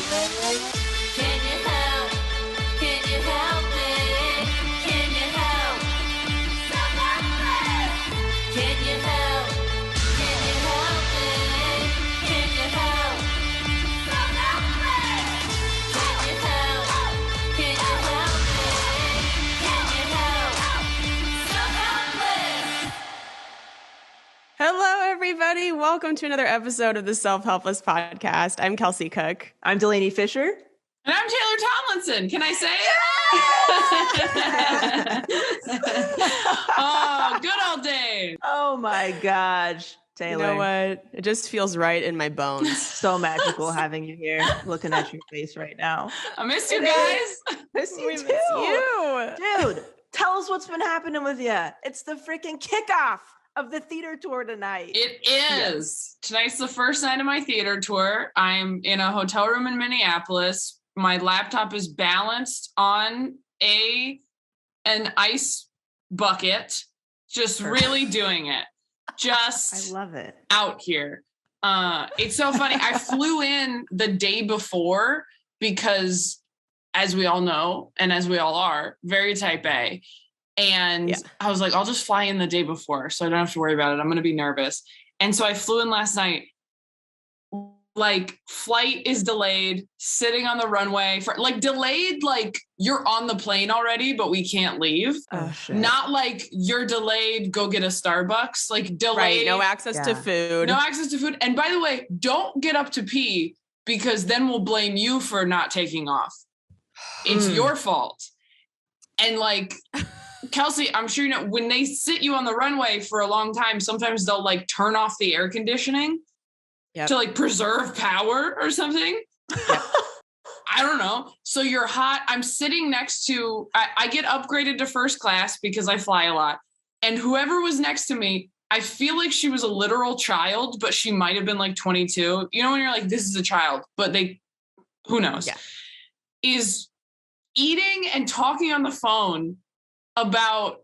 Can you help? Can you help me? Can you help? Self-Helpless! Can you help? Can you help me? Can you help? Self-Helpless! Can you help? Can you help me? Can you help? Self-Helpless! Hello, everybody. Welcome to another episode of the Self-Helpless podcast. I'm Kelsey Cook. I'm Delaney Fisher. And I'm Taylor Tomlinson. Can I say it? Oh, good old days. Oh my gosh, Taylor. You know what? It just feels right in my bones. So magical having you here, looking at your face right now. I miss you guys. Miss you We too. miss you. Dude, tell us what's been happening with you. It's the freaking kickoff of the theater tour tonight. It is. Tonight's the first night of my theater tour. I'm in a hotel room in Minneapolis. My laptop is balanced on an ice bucket, just really doing it. Just I love it. out here. It's so funny. I flew in the day before because, as we all know, and as we all are, very type A. And I was like, I'll just fly in the day before so I don't have to worry about it. I'm going to be nervous. And so I flew in last night. Like, flight is delayed, sitting on the runway for delayed, like you're on the plane already, but we can't leave. Oh, shit. Not like you're delayed, go get a Starbucks, like delayed. Right, no access to food. No access to food. And by the way, don't get up to pee because then we'll blame you for not taking off. It's your fault. And like, Kelsey, I'm sure you know, when they sit you on the runway for a long time, sometimes they'll like turn off the air conditioning to like preserve power or something. Yep. I don't know. So you're hot. I'm sitting next to, I get upgraded to first class because I fly a lot. And whoever was next to me, I feel like she was a literal child, but she might have been like 22. You know, when you're like, this is a child, but who knows, is eating and talking on the phone about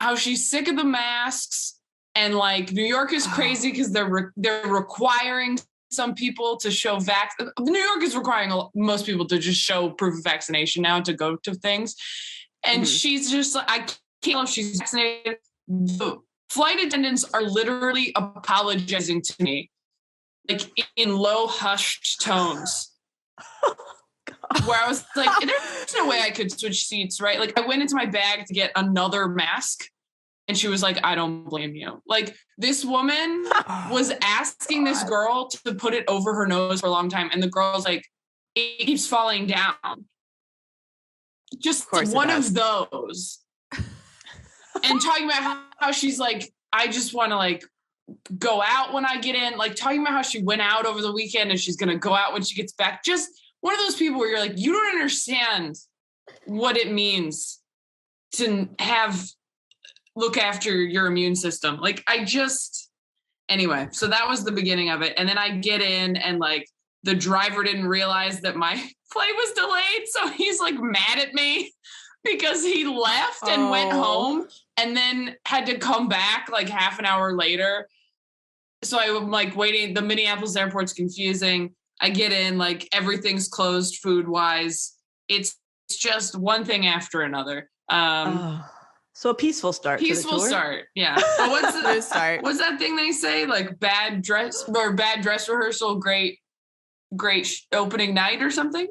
how she's sick of the masks and like New York is crazy because they're requiring some people to show New York is requiring most people to just show proof of vaccination now to go to things. And she's just like, I can't know if she's vaccinated. The flight attendants are literally apologizing to me, like in low hushed tones. Where I was like, there's no way I could switch seats, right? Like I went into my bag to get another mask and she was like, I don't blame you. Like this woman was asking this girl to put it over her nose for a long time. And the girl's like, it keeps falling down. Just one of those. And talking about how she's like, I just want to like go out when I get in, like talking about how she went out over the weekend and she's going to go out when she gets back. Just one of those people where you're like, you don't understand what it means to look after your immune system. Like anyway, so that was the beginning of it. And then I get in and like the driver didn't realize that my flight was delayed. So he's like mad at me because he left and went home and then had to come back like half an hour later. So I'm like waiting. The Minneapolis airport's confusing. I get in, like everything's closed food wise. It's just one thing after another. So a peaceful start. Peaceful start. Yeah. But what's the start? What's that thing they say? Like bad dress rehearsal, great opening night or something?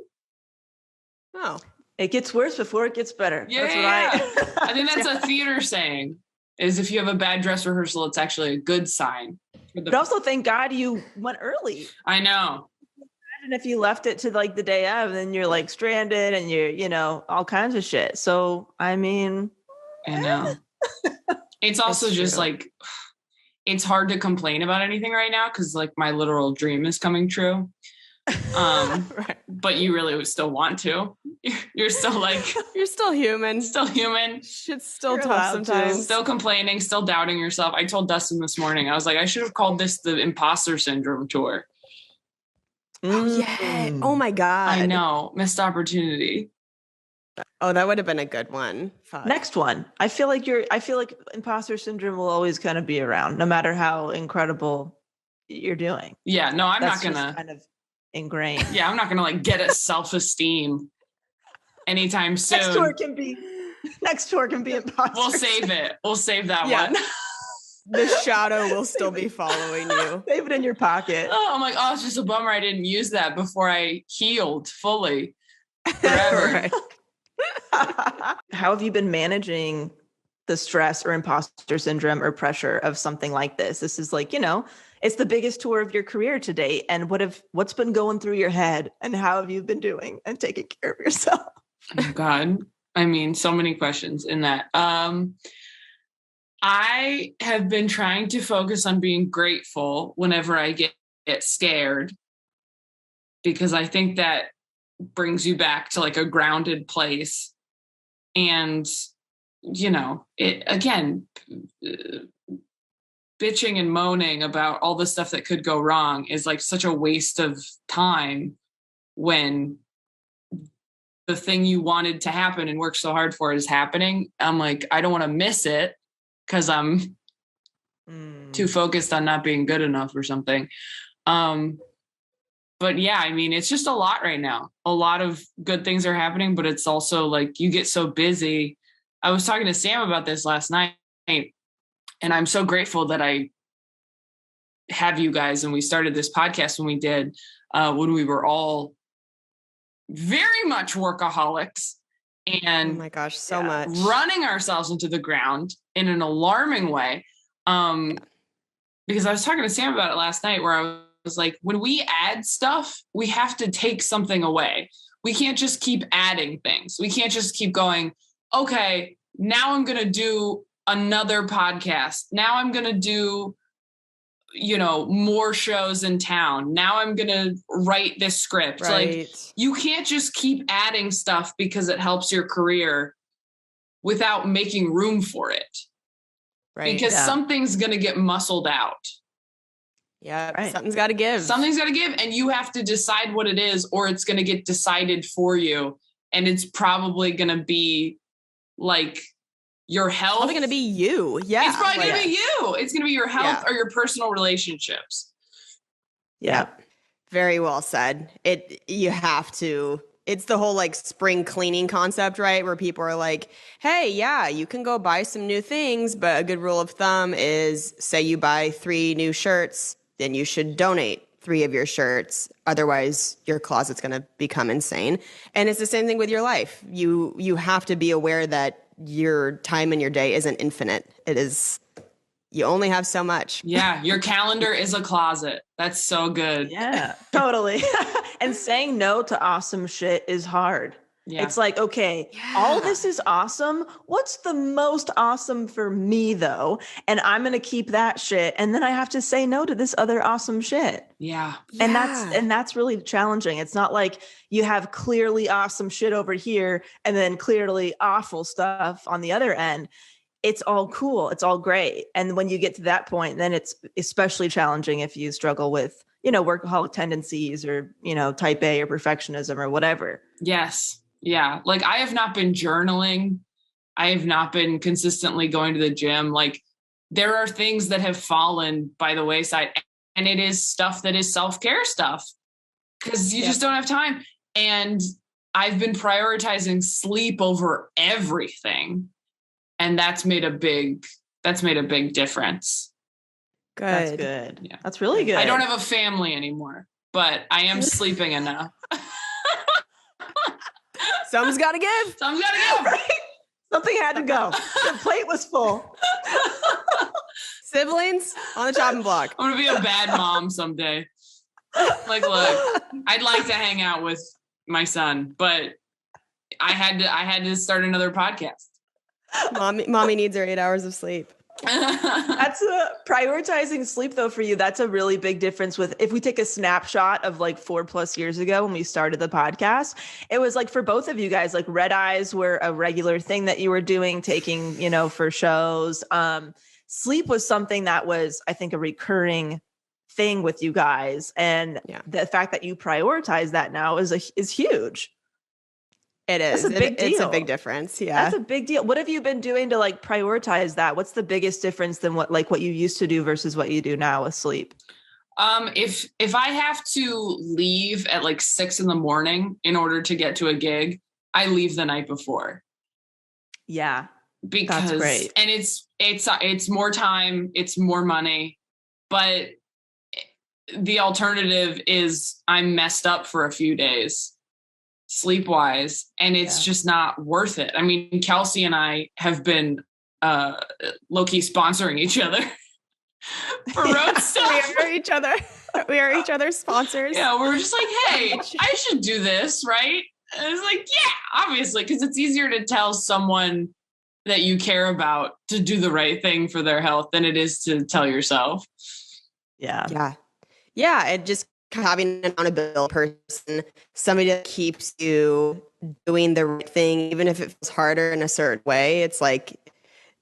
Oh. It gets worse before it gets better. Yeah. That's what I think that's a theater saying, is if you have a bad dress rehearsal, it's actually a good sign. But also thank God you went early. I know. Imagine if you left it to like the day of, then you're like stranded and you're, all kinds of shit. So, I mean, I know. It's also just like, it's hard to complain about anything right now because like my literal dream is coming true. Right. But you really still want to. You're still like, You're still human. still human, Shit's still You're tough allowed to. sometimes. still complaining, still doubting yourself. I told Dustin this morning, I was like, I should have called this the imposter syndrome tour. Oh, yeah. Oh my God. I know. Missed opportunity. Oh, that would have been a good one. Fuck. Next one. I feel like imposter syndrome will always kind of be around, no matter how incredible you're doing. Yeah, no, I'm That's not just gonna. kind of ingrained. Yeah, I'm not gonna like get a self-esteem anytime soon. Next tour can be imposter. We'll save it. We'll save that Yeah. one. The shadow will still be following you. Save it in your pocket. Oh, I'm like, oh, it's just a bummer I didn't use that before I healed fully. Forever. Right. How have you been managing the stress or imposter syndrome or pressure of something like this? This is like, it's the biggest tour of your career to date. And what's been going through your head, and how have you been doing and taking care of yourself? Oh God. I mean, so many questions in that. I have been trying to focus on being grateful whenever I get scared, because I think that brings you back to like a grounded place. And, it again, bitching and moaning about all the stuff that could go wrong is like such a waste of time when the thing you wanted to happen and worked so hard for is happening. I'm like, I don't want to miss it because I'm too focused on not being good enough or something. But yeah, I mean, it's just a lot right now. A lot of good things are happening, but it's also like you get so busy. I was talking to Sam about this last night, and I'm so grateful that I have you guys. And we started this podcast when we did, when we were all very much workaholics and Oh my gosh, so much. running ourselves into the ground in an alarming way. Because I was talking to Sam about it last night, where I was like, when we add stuff, we have to take something away. We can't just keep adding things. We can't just keep going, okay, now I'm going to do another podcast. Now I'm going to do, more shows in town. Now I'm going to write this script. Right. Like, you can't just keep adding stuff because it helps your career without making room for it. Right. Because something's going to get muscled out. Yeah. Right. Something's got to give. Something's got to give, and you have to decide what it is, or it's going to get decided for you. And it's probably going to be like your health. Probably going to be you. Yeah. It's probably going to be you. It's going to be your health or your personal relationships. Yeah. Very well said. You have to. It's the whole like spring cleaning concept, right? Where people are like, hey, yeah, you can go buy some new things, but a good rule of thumb is, say you buy 3 new shirts, then you should donate 3 of your shirts. Otherwise, your closet's going to become insane. And it's the same thing with your life. You have to be aware that your time in your day isn't infinite. It is, you only have so much. Yeah, your calendar is a closet. That's so good. Yeah, totally. And saying no to awesome shit is hard. Yeah. It's like, okay, all this is awesome. What's the most awesome for me though? And I'm going to keep that shit. And then I have to say no to this other awesome shit. Yeah. And that's really challenging. It's not like you have clearly awesome shit over here and then clearly awful stuff on the other end. It's all cool. It's all great. And when you get to that point, then it's especially challenging if you struggle with, workaholic tendencies or, type A or perfectionism or whatever. Yes. Yeah. Like, I have not been journaling. I have not been consistently going to the gym. Like, there are things that have fallen by the wayside, and it is stuff that is self-care stuff because you just don't have time. And I've been prioritizing sleep over everything. And that's made a big difference. Good. That's good. Yeah. That's really good. I don't have a family anymore, but I am sleeping enough. Someone's got to give. Someone's got to go. Right? Something had to go. The plate was full. Siblings on the chopping block. I'm going to be a bad mom someday. Like, look, I'd like to hang out with my son, but I had to start another podcast. Mommy needs her 8 hours of sleep. That's prioritizing sleep though for you. That's a really big difference with if we take a snapshot of like 4+ years ago when we started the podcast, it was like for both of you guys, like red eyes were a regular thing that you were doing, taking, for shows. Sleep was something that was, I think, a recurring thing with you guys. And the fact that you prioritize that now is huge. It is. That's a big deal. It's a big difference. Yeah. That's a big deal. What have you been doing to like prioritize that? What's the biggest difference than what you used to do versus what you do now with sleep? If I have to leave at like 6 a.m. in order to get to a gig, I leave the night before. Yeah. Because That's great. And it's more time, it's more money, but the alternative is I'm messed up for a few days sleep wise, and it's just not worth it. I mean, Kelsey and I have been low-key sponsoring each other for road stuff. We are each other's sponsors. Yeah, we're just like, hey, I should do this, right? And it's like, yeah, obviously, because it's easier to tell someone that you care about to do the right thing for their health than it is to tell yourself. Yeah. Yeah. It just having an accountability person, somebody that keeps you doing the right thing, even if it feels harder in a certain way. It's like,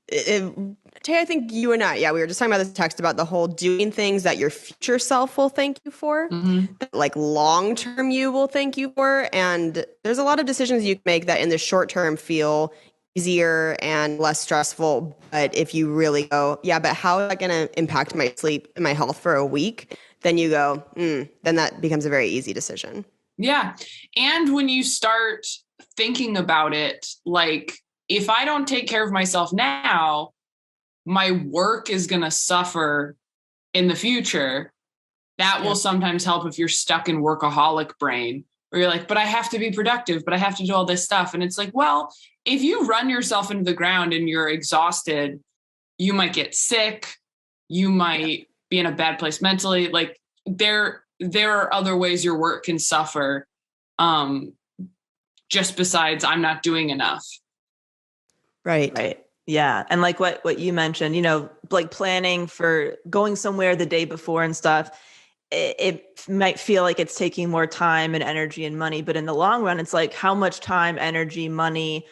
Tay, I think you and I, we were just talking about this text about the whole doing things that your future self will thank you for, that, like long-term you will thank you for. And there's a lot of decisions you can make that in the short term feel easier and less stressful. But if you really go, but how is that going to impact my sleep and my health for a week? Then you go, then that becomes a very easy decision. Yeah. And when you start thinking about it, like, if I don't take care of myself now, my work is going to suffer in the future. That will sometimes help if you're stuck in workaholic brain, where you're like, but I have to be productive, but I have to do all this stuff. And it's like, well, if you run yourself into the ground and you're exhausted, you might get sick. You might be in a bad place mentally. Like there are other ways your work can suffer. Just besides, I'm not doing enough. Right. Yeah. And like what you mentioned, like planning for going somewhere the day before and stuff, it might feel like it's taking more time and energy and money, but in the long run, it's like, how much time, energy, money,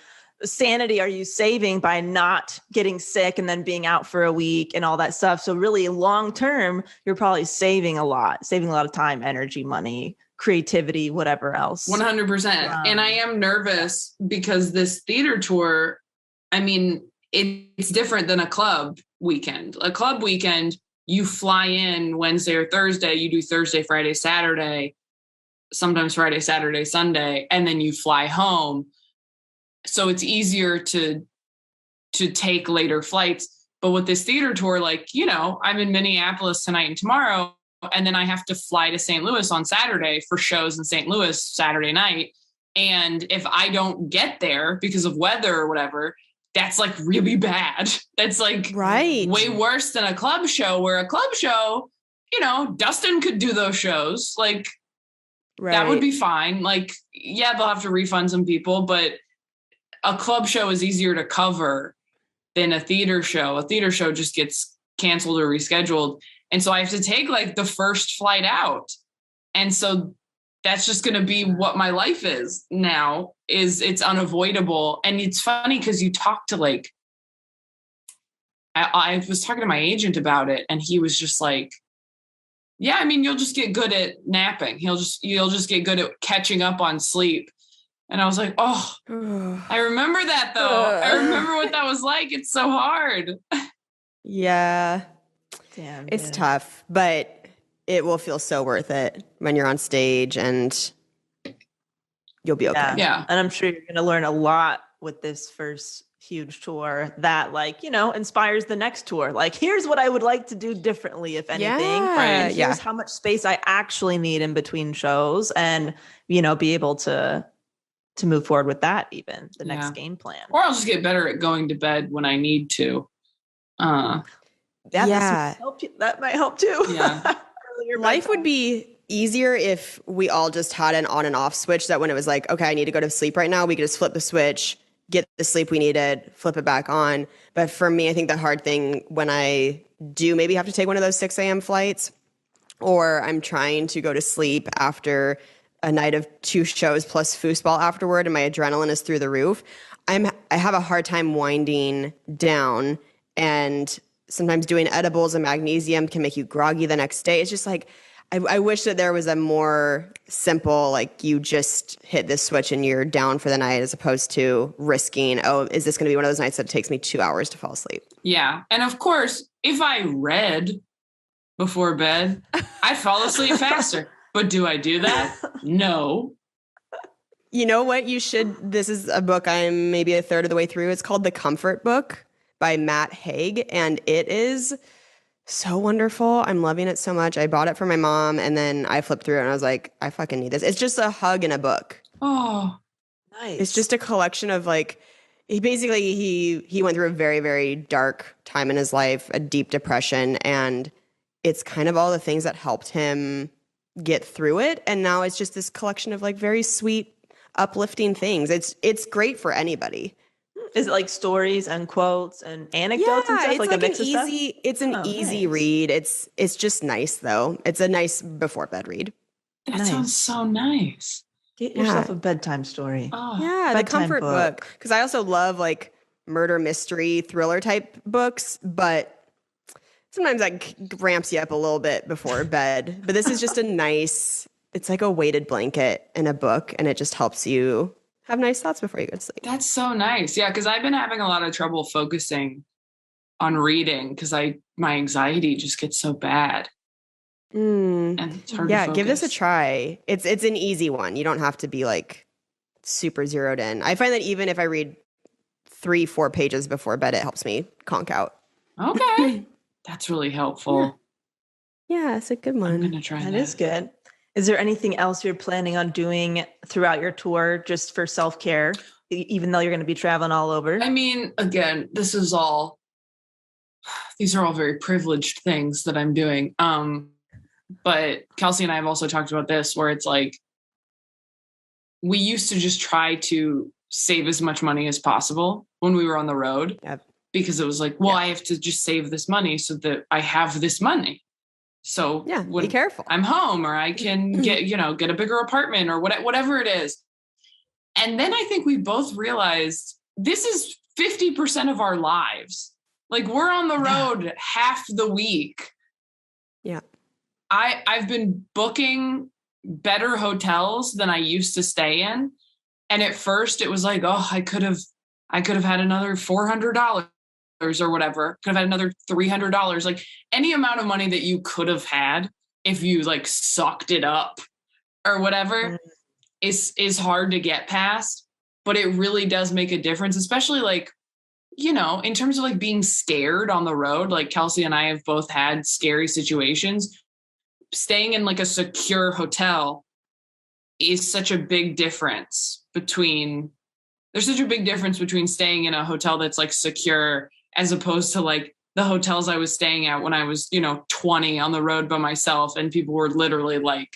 sanity are you saving by not getting sick and then being out for a week and all that stuff? So really long term, you're probably saving a lot of time, energy, money, creativity, whatever else. 100%. And I am nervous because this theater tour, I mean, it's different than a club weekend. A club weekend, you fly in Wednesday or Thursday, you do Thursday, Friday, Saturday, sometimes Friday, Saturday, Sunday, and then you fly home. So it's easier to take later flights. But with this theater tour, like, I'm in Minneapolis tonight and tomorrow, and then I have to fly to St. Louis on Saturday for shows in St. Louis Saturday night. And if I don't get there because of weather or whatever, that's like really bad. That's like way worse than a club show, where a club show, Dustin could do those shows. Like that would be fine. Like, they'll have to refund some people, but a club show is easier to cover than a theater show. A theater show just gets canceled or rescheduled. And so I have to take like the first flight out. And so that's just going to be what my life is now. It's unavoidable. And it's funny because you talk to like, I was talking to my agent about it, and he was just like, yeah, I mean, you'll just get good at napping. You'll just get good at catching up on sleep. And I was like, oh, I remember that though. I remember what that was like. It's so hard. Yeah. Damn. It's tough, but it will feel so worth it when you're on stage, and you'll be okay. Yeah. And I'm sure you're going to learn a lot with this first huge tour that inspires the next tour. Like, here's what I would like to do differently, if anything. And here's how much space I actually need in between shows, and, be able to move forward with that, even the next game plan. Or I'll just get better at going to bed when I need to. That might help too. Yeah. Life would be easier if we all just had an on and off switch, that when it was like, okay, I need to go to sleep right now, we could just flip the switch, get the sleep we needed, flip it back on. But for me, I think the hard thing when I do maybe have to take one of those 6 a.m. flights, or I'm trying to go to sleep after a night of 2 shows plus foosball afterward, and my adrenaline is through the roof, I have a hard time winding down, and sometimes doing edibles and magnesium can make you groggy the next day. It's just like, I wish that there was a more simple, like, you just hit this switch and you're down for the night, as opposed to risking, is this going to be one of those nights that it takes me 2 hours to fall asleep? Yeah. And of course, if I read before bed, I'd fall asleep faster. But do I do that? No. You know what? You should. This is a book I'm maybe a third of the way through. It's called The Comfort Book by Matt Haig, and it is so wonderful. I'm loving it so much. I bought it for my mom, and then I flipped through it, and I was like, I fucking need this. It's just a hug in a book. Oh, Nice. It's just a collection of like, he went through a very, very dark time in his life, a deep depression, and it's kind of all the things that helped him get through it. And now it's just this collection of like very sweet, uplifting things. It's great for anybody. Is it like stories and quotes and anecdotes and stuff? it's Like a mix of stuff? it's an Oh, easy nice. read. It's just nice though. It's a nice before bed read. that Nice. sounds so nice. Get Yeah. yourself a bedtime story. Oh, Yeah, the Bedtime comfort book. Because I also love like murder mystery thriller type books, but sometimes that ramps you up a little bit before bed. But this is just a nice, it's like a weighted blanket in a book, and it just helps you have nice thoughts before you go to sleep. that's so nice. Yeah, because I've been having a lot of trouble focusing on reading because my anxiety just gets so bad. Mm. And it's hard Yeah, to give this a focus. try. It's an easy one. You don't have to be like super zeroed in. I find that even if I read 3-4 pages before bed, it helps me conk out. Okay. That's really helpful. Yeah, it's a good I'm one. going to try that. That is good. Is there anything else you're planning on doing throughout your tour just for self-care, even though you're going to be traveling all over? I mean, again, these are all very privileged things that I'm doing. But Kelsey and I have also talked about this where it's like, we used to just try to save as much money as possible when we were on the road. Yep. Because it was like, well, I have to just save this money so that I have this money. So Yeah, when be careful. I'm home, or I can get a bigger apartment or whatever it is. And then I think we both realized this is 50% of our lives. Like, we're on the road half the week. Yeah. I've been booking better hotels than I used to stay in. And at first it was like, oh, I could have had another $400 or whatever. Could have had another $300. Like, any amount of money that you could have had if you like sucked it up or whatever is hard to get past. But it really does make a difference, especially like, in terms of like being scared on the road. Like, Kelsey and I have both had scary situations. Staying in like a secure hotel is such a big difference between staying in a hotel that's like secure as opposed to like the hotels I was staying at when I was, 20 on the road by myself, and people were literally like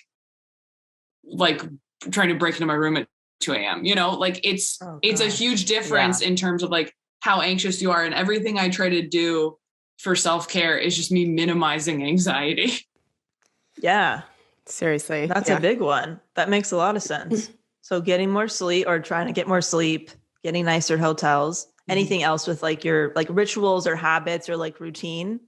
trying to break into my room at 2 a.m. Like it's a huge difference in terms of like how anxious you are, and everything I try to do for self-care is just me minimizing anxiety. Yeah, Seriously. that's yeah. a big one. That makes a lot of sense. So getting more sleep, or trying to get more sleep, getting nicer hotels. Anything else with like your like rituals or habits or like routine?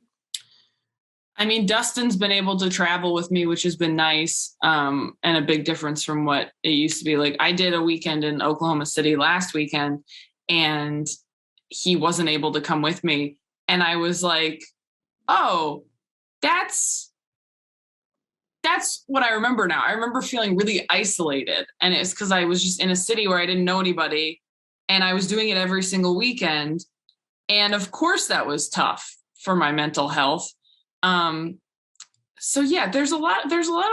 I mean, Dustin's been able to travel with me, which has been nice, and a big difference from what it used to be. Like, I did a weekend in Oklahoma City last weekend, and he wasn't able to come with me. And I was like, oh, that's what I remember now. I remember feeling really isolated, and it's because I was just in a city where I didn't know anybody, and I was doing it every single weekend. And of course that was tough for my mental health. So yeah, there's a lot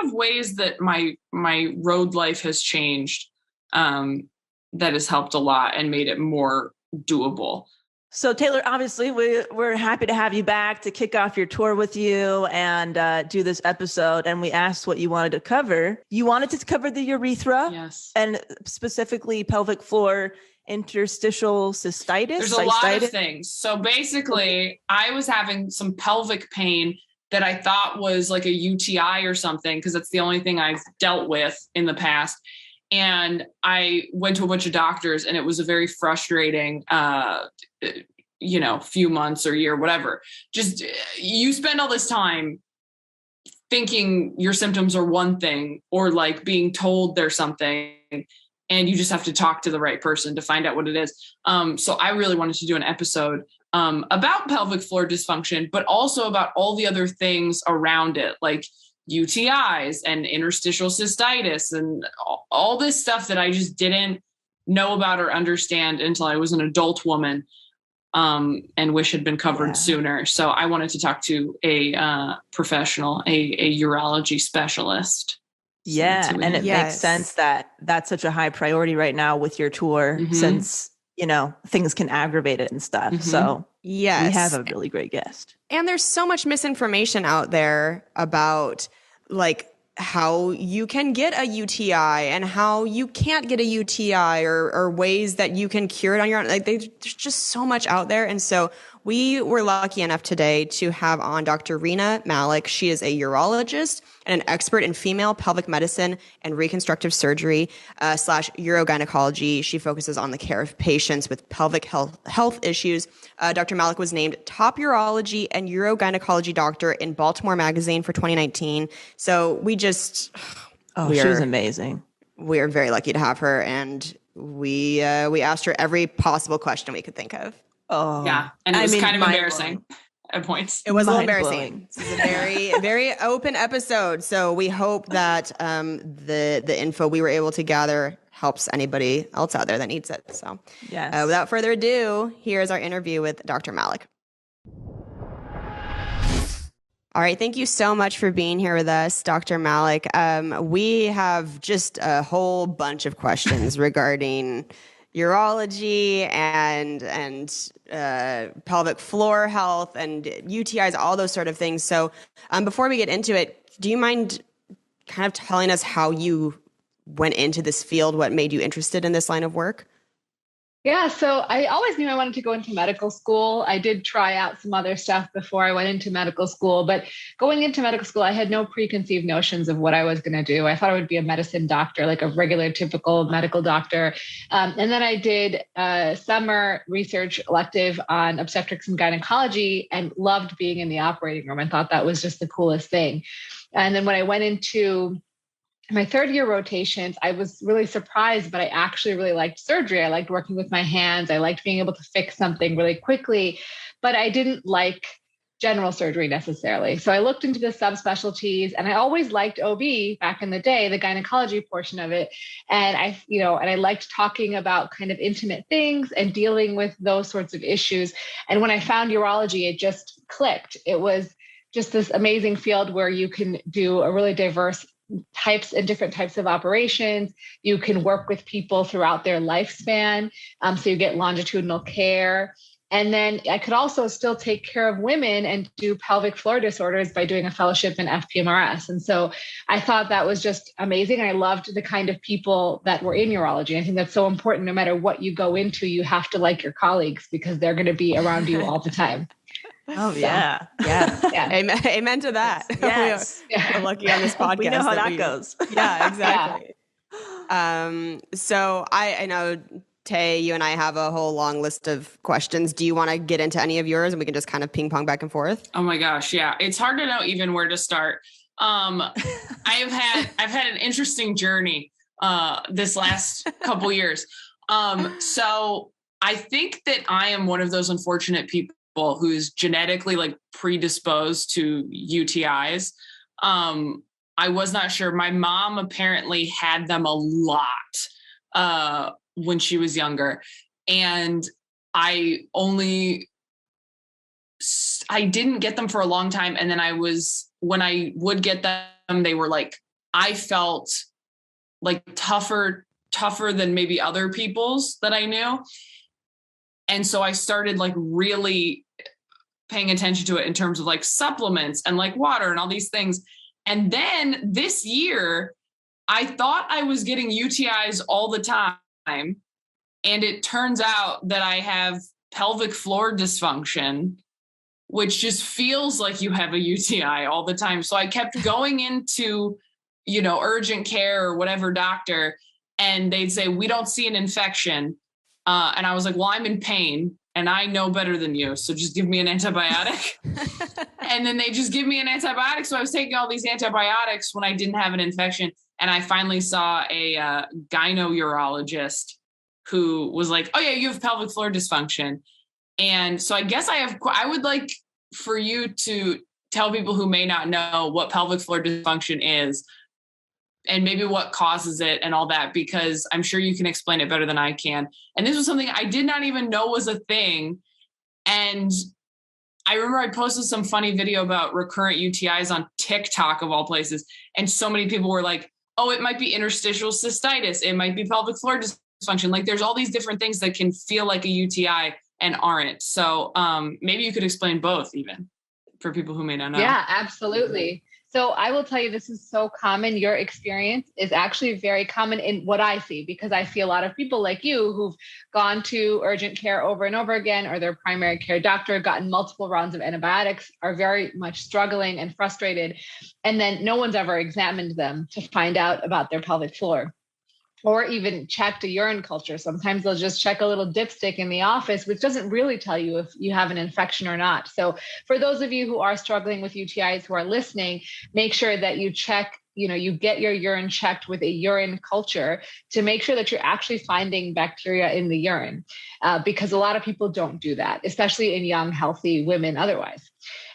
of ways that my road life has changed, that has helped a lot and made it more doable. So Taylor, obviously we're happy to have you back to kick off your tour with you and do this episode. And we asked what you wanted to cover. You wanted to cover the urethra, Yes. and specifically pelvic floor interstitial cystitis. There's a lot of things. So basically, I was having some pelvic pain that I thought was like a UTI or something, because that's the only thing I've dealt with in the past. And I went to a bunch of doctors, and it was a very frustrating, few months or year, whatever. Just, you spend all this time thinking your symptoms are one thing, or like being told there's something, and you just have to talk to the right person to find out what it is. So I really wanted to do an episode about pelvic floor dysfunction, but also about all the other things around it, like UTIs and interstitial cystitis and all this stuff that I just didn't know about or understand until I was an adult woman, and wish had been covered sooner. So I wanted to talk to a professional, a urology specialist. Yeah. And it makes sense that that's such a high priority right now with your tour, since, you know, things can aggravate it and stuff. So we have a really great guest. And there's so much misinformation out there about like how you can get a UTI and how you can't get a UTI or ways that you can cure it on your own. Like there's just so much out there. And so we were lucky enough today to have on Dr. Rena Malik. She is a urologist and an expert in female pelvic medicine and reconstructive surgery / urogynecology. She focuses on the care of patients with pelvic health issues. Dr. Malik was named top urology and urogynecology doctor in Baltimore Magazine for 2019. So we just, she was amazing. We are very lucky to have her, and we asked her every possible question we could think of. Oh, yeah. And it was kind of embarrassing at points. It was a little embarrassing. This is a very, very open episode. So we hope that the info we were able to gather helps anybody else out there that needs it. So without further ado, here's our interview with Dr. Malik. All right. Thank you so much for being here with us, Dr. Malik. We have just a whole bunch of questions regarding urology and pelvic floor health and UTIs, all those sort of things. So before we get into it, do you mind kind of telling us how you went into this field, what made you interested in this line of work? Yeah, so I always knew I wanted to go into medical school. I did try out some other stuff before I went into medical school, but going into medical school, I had no preconceived notions of what I was going to do. I thought I would be a medicine doctor, like a regular, typical medical doctor. And then I did a summer research elective on obstetrics and gynecology and loved being in the operating room. I thought that was just the coolest thing. And then when I went into my third year rotations, I was really surprised, but I actually really liked surgery. I liked working with my hands. I liked being able to fix something really quickly, but I didn't like general surgery necessarily. So I looked into the subspecialties, and I always liked OB back in the day, the gynecology portion of it. And I liked talking about kind of intimate things and dealing with those sorts of issues. And when I found urology, it just clicked. It was just this amazing field where you can do a really diverse types and different types of operations. You can work with people throughout their lifespan. So you get longitudinal care. And then I could also still take care of women and do pelvic floor disorders by doing a fellowship in FPMRS. And so I thought that was just amazing. I loved the kind of people that were in urology. I think that's so important. No matter what you go into, you have to like your colleagues because they're going to be around you all the time. Oh, yeah. Amen to that. Yes. We're lucky on this podcast. We know how that goes. Yeah, exactly. So I know, Tay, you and I have a whole long list of questions. Do you want to get into any of yours and we can just kind of ping pong back and forth? Oh my gosh. Yeah. It's hard to know even where to start. I've had an interesting journey this last couple years. So I think that I am one of those unfortunate people who's genetically like predisposed to UTIs. I was not sure. My mom apparently had them a lot when she was younger. And I didn't get them for a long time. And then when I would get them, they were like, I felt like tougher than maybe other people's that I knew. And so I started like really paying attention to it in terms of like supplements and like water and all these things. And then this year, I thought I was getting UTIs all the time. And it turns out that I have pelvic floor dysfunction, which just feels like you have a UTI all the time. So I kept going into, urgent care or whatever doctor, and they'd say, we don't see an infection. And I was like, well, I'm in pain and I know better than you. So just give me an antibiotic. And then they just give me an antibiotic. So I was taking all these antibiotics when I didn't have an infection. And I finally saw a gyno urologist who was like, oh yeah, you have pelvic floor dysfunction. And so I guess I would like for you to tell people who may not know what pelvic floor dysfunction is and maybe what causes it and all that, because I'm sure you can explain it better than I can. And this was something I did not even know was a thing. And I remember I posted some funny video about recurrent UTIs on TikTok of all places. And so many people were like, oh, it might be interstitial cystitis. It might be pelvic floor dysfunction. Like there's all these different things that can feel like a UTI and aren't. So maybe you could explain both even for people who may not know. Yeah, absolutely. So I will tell you, this is so common. Your experience is actually very common in what I see, because I see a lot of people like you who've gone to urgent care over and over again, or their primary care doctor, gotten multiple rounds of antibiotics, are very much struggling and frustrated. And then no one's ever examined them to find out about their pelvic floor, or even checked a urine culture. Sometimes they'll just check a little dipstick in the office, which doesn't really tell you if you have an infection or not. So for those of you who are struggling with UTIs who are listening, make sure that you check, you get your urine checked with a urine culture to make sure that you're actually finding bacteria in the urine, because a lot of people don't do that, especially in young, healthy women otherwise.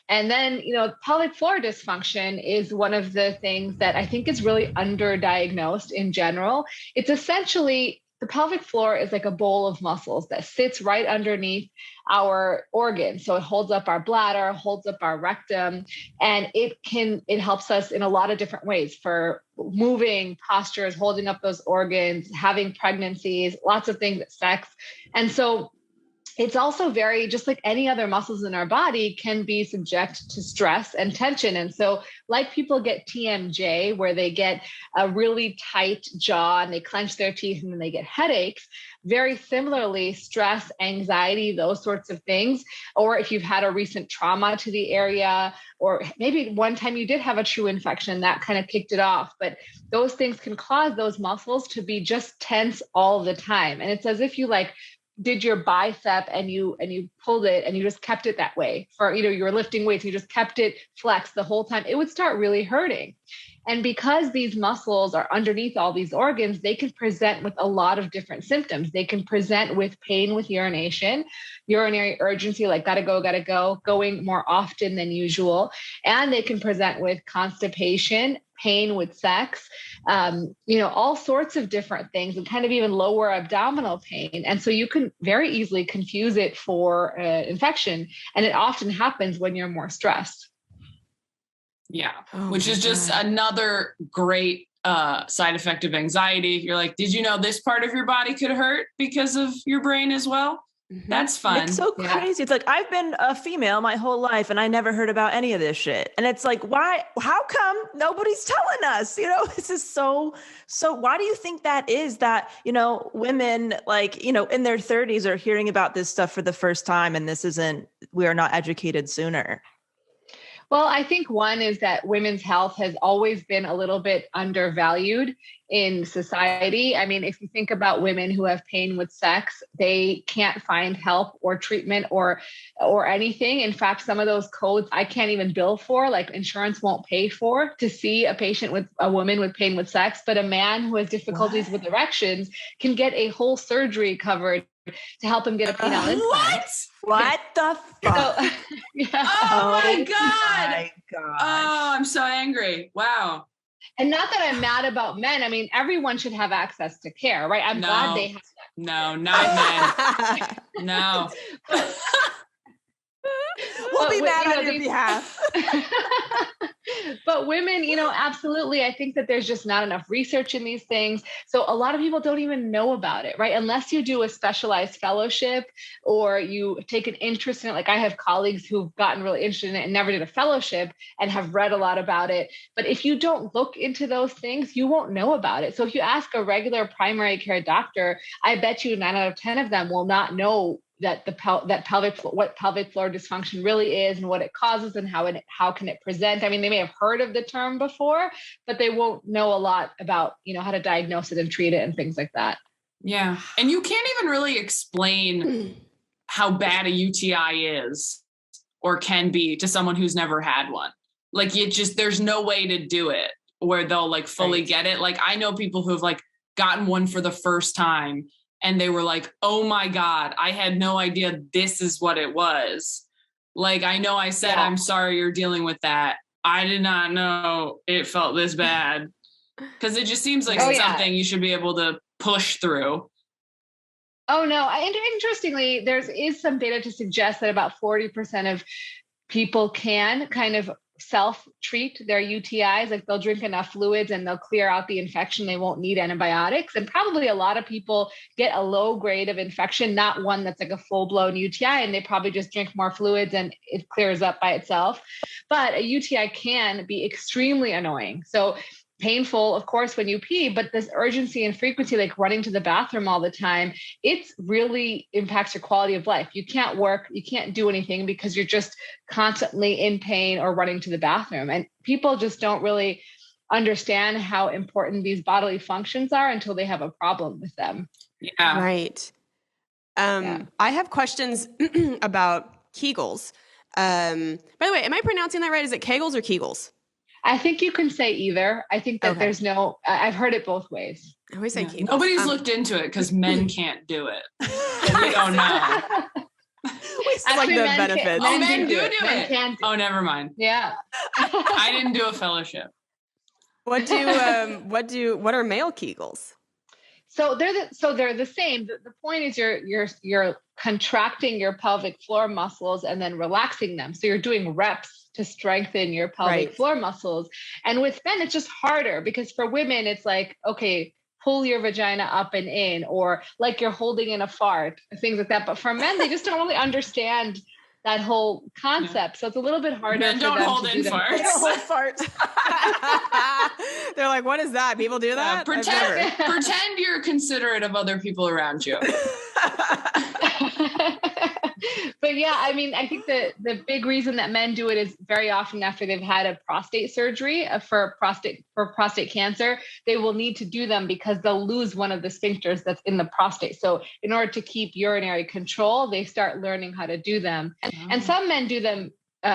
And then, pelvic floor dysfunction is one of the things that I think is really underdiagnosed in general. It's essentially, the pelvic floor is like a bowl of muscles that sits right underneath our organs. So it holds up our bladder, holds up our rectum, and it helps us in a lot of different ways for moving, postures, holding up those organs, having pregnancies, lots of things, sex. And so it's also very, just like any other muscles in our body, can be subject to stress and tension. And so like people get TMJ, where they get a really tight jaw and they clench their teeth and then they get headaches, very similarly, stress, anxiety, those sorts of things. Or if you've had a recent trauma to the area, or maybe one time you did have a true infection that kind of kicked it off. But those things can cause those muscles to be just tense all the time. And it's as if you did your bicep and you pulled it and you just kept it that way for, you were lifting weights, you just kept it flexed the whole time, it would start really hurting. And because these muscles are underneath all these organs, they can present with a lot of different symptoms. They can present with pain with urination, urinary urgency, like gotta go, going more often than usual. And they can present with constipation, pain with sex, all sorts of different things, and kind of even lower abdominal pain. And so you can very easily confuse it for infection. And it often happens when you're more stressed. Yeah. Which is just another great side effect of anxiety. You're like, did you know this part of your body could hurt because of your brain as well? Mm-hmm. That's fun. It's so crazy. It's like, I've been a female my whole life and I never heard about any of this shit. And it's like, how come nobody's telling us? This is so why do you think that is, that, women in their 30s are hearing about this stuff for the first time, and we are not educated sooner? Well, I think one is that women's health has always been a little bit undervalued in society. I mean, if you think about women who have pain with sex, they can't find help or treatment or anything. In fact, some of those codes I can't even bill for, like insurance won't pay for, to see a woman with pain with sex. But a man who has difficulties with erections can get a whole surgery covered to help him get a penile implant. What the fuck? So, yeah. Oh my God. Oh, I'm so angry. Wow. And not that I'm mad about men. I mean, everyone should have access to care, right? I'm glad they have that. No, not men. No. We'll be mad on your behalf. But women, absolutely. I think that there's just not enough research in these things. So a lot of people don't even know about it, right? Unless you do a specialized fellowship or you take an interest in it. Like I have colleagues who've gotten really interested in it and never did a fellowship and have read a lot about it. But if you don't look into those things, you won't know about it. So if you ask a regular primary care doctor, I bet you 9 out of 10 of them will not know that what pelvic floor dysfunction really is and what it causes and how can it present. I mean, they may have heard of the term before, but they won't know a lot about, how to diagnose it and treat it and things like that. Yeah. And you can't even really explain how bad a UTI is or can be to someone who's never had one. Like there's no way to do it where they'll fully get it. Like I know people who've gotten one for the first time and they were like, oh my God, I had no idea this is what it was. Like, I know I said, I'm sorry you're dealing with that. I did not know it felt this bad. Because it just seems like something you should be able to push through. Oh, no. And interestingly, there is some data to suggest that about 40% of people can kind of self-treat their UTIs. Like they'll drink enough fluids and they'll clear out the infection. They won't need antibiotics. And probably a lot of people get a low grade of infection, not one that's like a full-blown UTI, and they probably just drink more fluids and it clears up by itself. But a UTI can be extremely annoying. So painful, of course, when you pee, but this urgency and frequency, like running to the bathroom all the time, it really impacts your quality of life. You can't work, you can't do anything because you're just constantly in pain or running to the bathroom. And people just don't really understand how important these bodily functions are until they have a problem with them. Yeah. Right. I have questions about Kegels. By the way, am I pronouncing that right? Is it Kegels or Kegels? I think you can say either. I think that there's no, I've heard it both ways. I always say Kegels. Nobody's looked into it because men can't do it. We don't know. Actually, like the benefits. Men do it. Oh, never mind. Yeah. I didn't do a fellowship. What are male Kegels? So they're the same. The point is you're contracting your pelvic floor muscles and then relaxing them. So you're doing reps to strengthen your pelvic floor muscles. And with men, it's just harder because for women, it's like, okay, pull your vagina up and in, or like you're holding in a fart, things like that. But for men, they just don't really understand that whole concept. So it's a little bit harder Men for don't them hold to in do farts. They don't hold farts. They're like, what is that? People do that? Pretend you're considerate of other people around you. But yeah, I mean, I think the big reason that men do it is very often after they've had a prostate surgery for prostate cancer, they will need to do them because they'll lose one of the sphincters that's in the prostate. So in order to keep urinary control, they start learning how to do them. And some men do them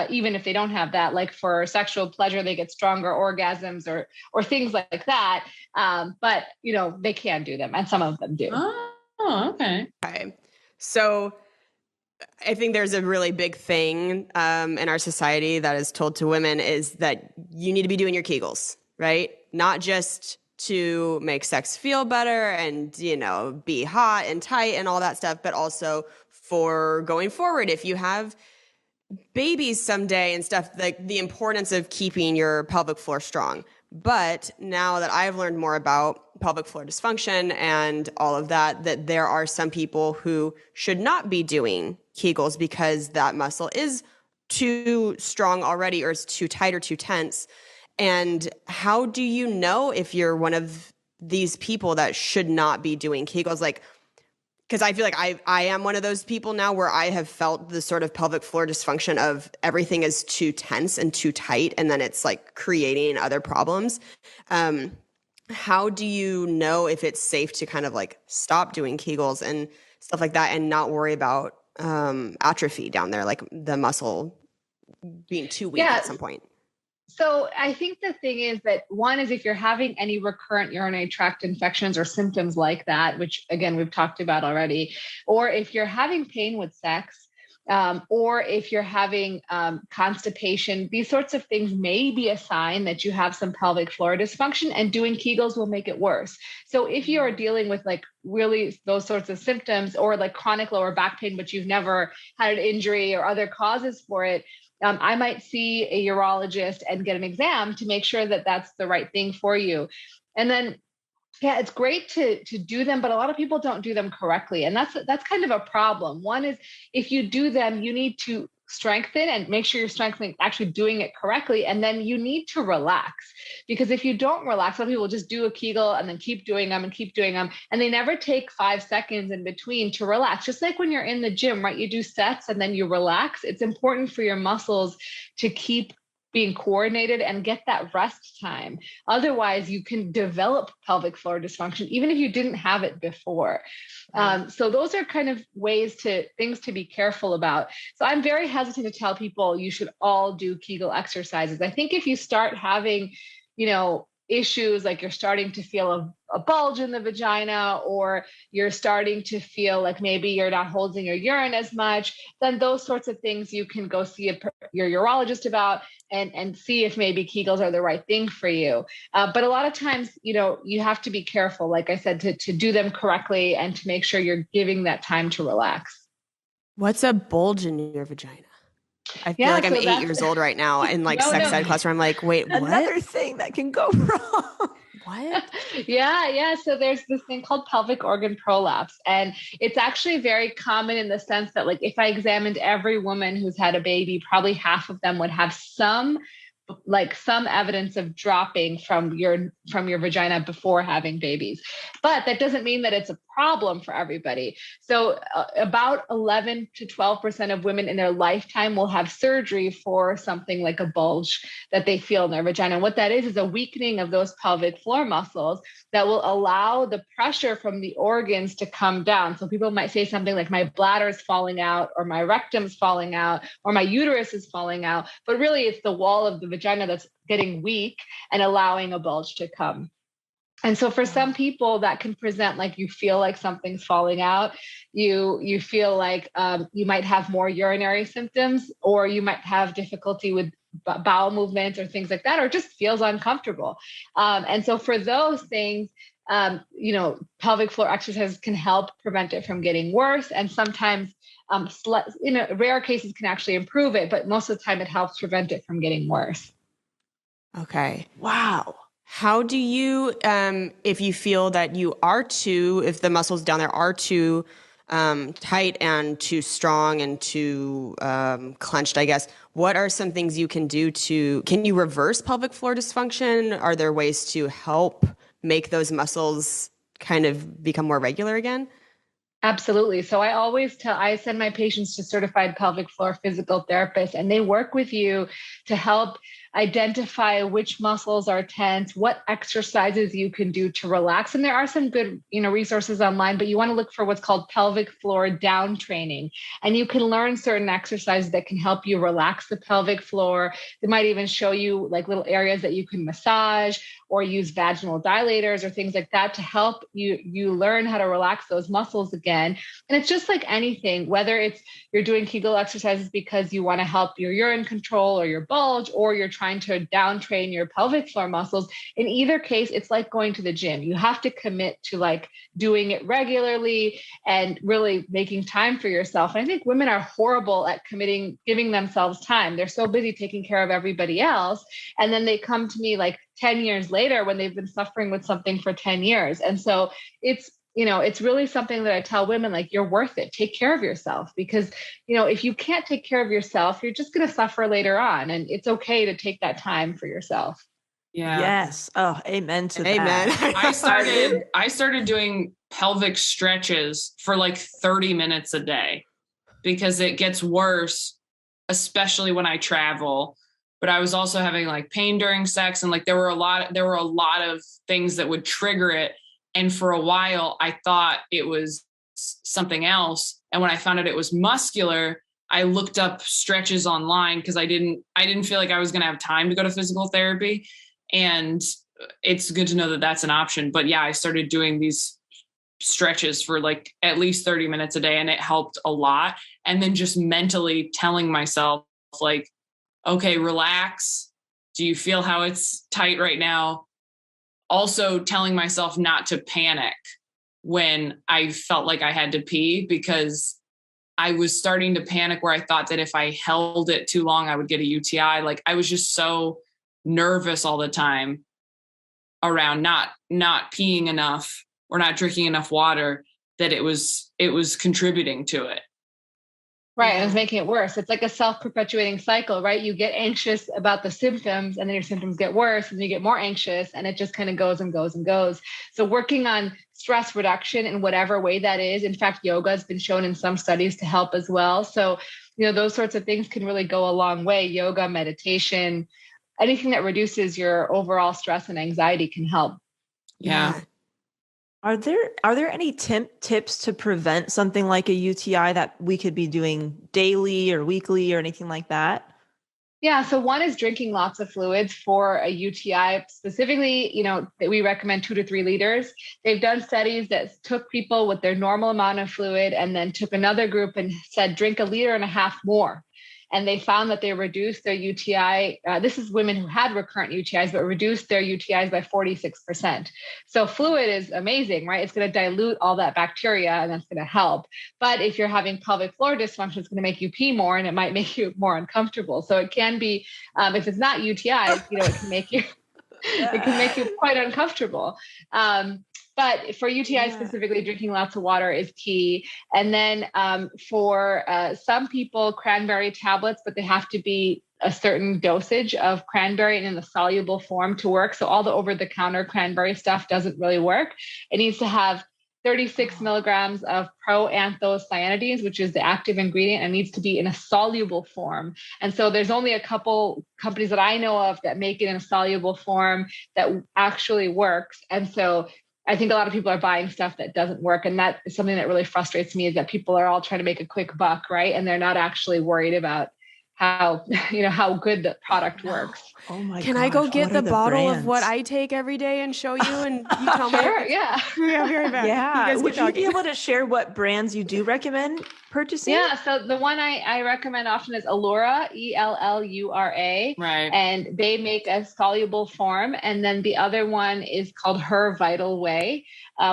even if they don't have that, like for sexual pleasure, they get stronger orgasms or things like that. But they can do them, and some of them do. Oh, okay. Okay. So I think there's a really big thing in our society that is told to women is that you need to be doing your Kegels, right? Not just to make sex feel better and, be hot and tight and all that stuff, but also for going forward. If you have babies someday and stuff, like the importance of keeping your pelvic floor strong. But now that I've learned more about pelvic floor dysfunction and all of that there are some people who should not be doing Kegels because that muscle is too strong already, or it's too tight or too tense. And how do you know if you're one of these people that should not be doing Kegels? Like, because I feel like I am one of those people now where I have felt the sort of pelvic floor dysfunction of everything is too tense and too tight, and then it's like creating other problems. How do you know if it's safe to kind of like stop doing Kegels and stuff like that and not worry about atrophy down there, like the muscle being too weak at some point? So I think the thing is that one is if you're having any recurrent urinary tract infections or symptoms like that, which again, we've talked about already, or if you're having pain with sex, or if you're having constipation, these sorts of things may be a sign that you have some pelvic floor dysfunction, and doing Kegels will make it worse. So if you are dealing with like really those sorts of symptoms, or like chronic lower back pain, but you've never had an injury or other causes for it, I might see a urologist and get an exam to make sure that that's the right thing for you. And then, it's great to do them, but a lot of people don't do them correctly. And that's kind of a problem. One is if you do them, you need to strengthen and make sure you're strengthening, actually doing it correctly. And then you need to relax, because if you don't relax, some people just do a Kegel and then keep doing them. And they never take 5 seconds in between to relax. Just like when you're in the gym, right? You do sets and then you relax. It's important for your muscles to keep being coordinated and get that rest time. Otherwise, you can develop pelvic floor dysfunction, even if you didn't have it before. So those are kind of things to be careful about. So I'm very hesitant to tell people you should all do Kegel exercises. I think if you start having, issues, like you're starting to feel a bulge in the vagina, or you're starting to feel like maybe you're not holding your urine as much, then those sorts of things you can go see your urologist about and see if maybe Kegels are the right thing for you. But a lot of times, you have to be careful, like I said, to do them correctly and to make sure you're giving that time to relax. What's a bulge in your vagina? I feel Yeah, like I'm so 8 years old right now in like No, sex no. ed class where I'm like, wait, what? Another thing that can go wrong. What? Yeah. So there's this thing called pelvic organ prolapse. And it's actually very common in the sense that, like, if I examined every woman who's had a baby, probably half of them would have some evidence of dropping from your vagina before having babies. But that doesn't mean that it's a problem for everybody. So about 11 to 12% of women in their lifetime will have surgery for something like a bulge that they feel in their vagina. And what that is a weakening of those pelvic floor muscles that will allow the pressure from the organs to come down. So people might say something like, my bladder is falling out, or my rectum's falling out, or my uterus is falling out. But really it's the wall of the vagina that's getting weak and allowing a bulge to come. And so for some people that can present like you feel like something's falling out, you feel like you might have more urinary symptoms, or you might have difficulty with bowel movements or things like that, or just feels uncomfortable. And so for those things, pelvic floor exercises can help prevent it from getting worse. And sometimes, rare cases can actually improve it, but most of the time it helps prevent it from getting worse. Okay. Wow. How do you, if you feel that if the muscles down there are too tight and too strong and too clenched, I guess, what are some things you can do can you reverse pelvic floor dysfunction? Are there ways to help make those muscles kind of become more regular again? Absolutely. So I send my patients to certified pelvic floor physical therapists, and they work with you to help identify which muscles are tense, what exercises you can do to relax. And there are some good, resources online, but you want to look for what's called pelvic floor down training. And you can learn certain exercises that can help you relax the pelvic floor. They might even show you like little areas that you can massage or use vaginal dilators or things like that to help you learn how to relax those muscles again. And it's just like anything, whether it's you're doing Kegel exercises because you want to help your urine control or your bulge, or you're trying to down train your pelvic floor muscles. In either case, it's like going to the gym. You have to commit to like doing it regularly and really making time for yourself. And I think women are horrible at giving themselves time. They're so busy taking care of everybody else. And then they come to me like 10 years later when they've been suffering with something for 10 years. And so it's really something that I tell women, like, you're worth it. Take care of yourself, because, if you can't take care of yourself, you're just going to suffer later on. And it's okay to take that time for yourself. Yeah. Yes. Oh, amen to Amen. that. I started doing pelvic stretches for like 30 minutes a day, because it gets worse, especially when I travel. But I was also having like pain during sex, and like there were a lot of things that would trigger it. And for a while I thought it was something else. And when I found out it was muscular, I looked up stretches online, because I didn't feel like I was going to have time to go to physical therapy. And it's good to know that that's an option. But yeah, I started doing these stretches for like at least 30 minutes a day, and it helped a lot. And then just mentally telling myself like, okay, relax. Do you feel how it's tight right now? Also telling myself not to panic when I felt like I had to pee, because I was starting to panic where I thought that if I held it too long, I would get a UTI. Like I was just so nervous all the time around not peeing enough or not drinking enough water, that it was contributing to it. Right. And it's making it worse. It's like a self-perpetuating cycle, right? You get anxious about the symptoms, and then your symptoms get worse, and then you get more anxious, and it just kind of goes and goes and goes. So working on stress reduction in whatever way that is. In fact, yoga has been shown in some studies to help as well. So, those sorts of things can really go a long way. Yoga, meditation, anything that reduces your overall stress and anxiety can help. Yeah. Are there any tips to prevent something like a UTI that we could be doing daily or weekly or anything like that? Yeah. So one is drinking lots of fluids for a UTI. Specifically, we recommend 2 to 3 liters. They've done studies that took people with their normal amount of fluid and then took another group and said, drink 1.5 liters more. And they found that they reduced their UTI. This is women who had recurrent UTIs, but reduced their UTIs by 46%. So fluid is amazing, right? It's going to dilute all that bacteria and that's going to help. But if you're having pelvic floor dysfunction, it's going to make you pee more and it might make you more uncomfortable. So it can be, if it's not UTIs, it can make you, it can make you quite uncomfortable. But for UTI specifically, drinking lots of water is key. And then for some people, cranberry tablets, but they have to be a certain dosage of cranberry and in the soluble form to work. So all the over-the-counter cranberry stuff doesn't really work. It needs to have 36 milligrams of proanthocyanidins, which is the active ingredient, and needs to be in a soluble form. And so there's only a couple companies that I know of that make it in a soluble form that actually works. And so I think a lot of people are buying stuff that doesn't work. And that is something that really frustrates me, is that people are all trying to make a quick buck, right? And they're not actually worried about how good the product works. Oh my god! Can I go get the bottle brands? of what I take every day and show you, and you tell me? Sure, yeah. Yeah, be right back. Yeah. You Would guys you be able to share what brands you do recommend purchasing? Yeah. So the one I recommend often is Allura, ELLURA. Right. And they make a soluble form. And then the other one is called Her Vital Way,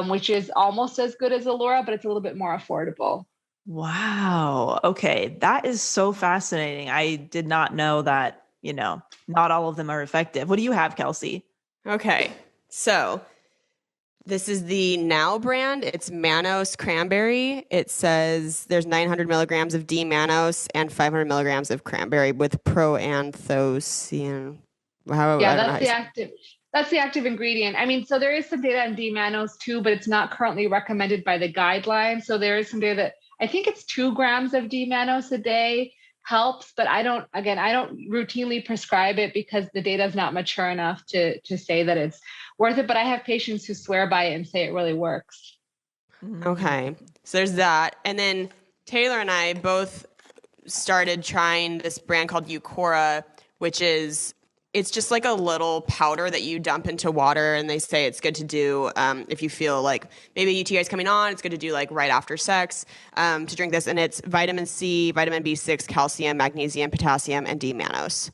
which is almost as good as Allura, but it's a little bit more affordable. Wow. Okay. That is so fascinating. I did not know that, not all of them are effective. What do you have, Kelsey? Okay, so this is the Now brand. It's Manos Cranberry. It says there's 900 milligrams of D-mannose and 500 milligrams of cranberry with proanthocyan. That's the active ingredient. I mean, so there is some data on D-mannose too, but it's not currently recommended by the guidelines. So there is some data that I think it's 2 grams of D-mannose a day helps, but I don't routinely prescribe it because the data is not mature enough to say that it's worth it. But I have patients who swear by it and say it really works. Okay, so there's that. And then Taylor and I both started trying this brand called Eucora, which is, it's just like a little powder that you dump into water, and they say it's good to do if you feel like maybe UTI is coming on. It's good to do like right after sex to drink this, and it's vitamin C, vitamin B6, calcium, magnesium, potassium, and D-mannose.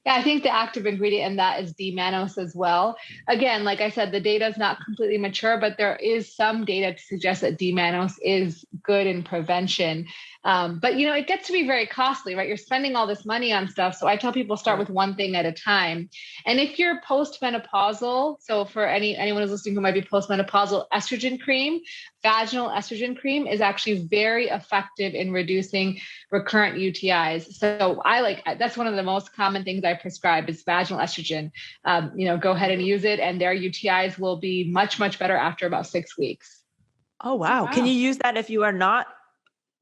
Yeah, I think the active ingredient in that is D-mannose as well. Again, like I said, the data is not completely mature, but there is some data to suggest that D-mannose is good in prevention. But it gets to be very costly, right? You're spending all this money on stuff. So I tell people start with one thing at a time. And if you're postmenopausal, so for anyone who's listening who might be postmenopausal, vaginal estrogen cream is actually very effective in reducing recurrent UTIs. So that's one of the most common things I prescribe is vaginal estrogen. Go ahead and use it, and their UTIs will be much, much better after about 6 weeks. Oh, wow. Can you use that if you are not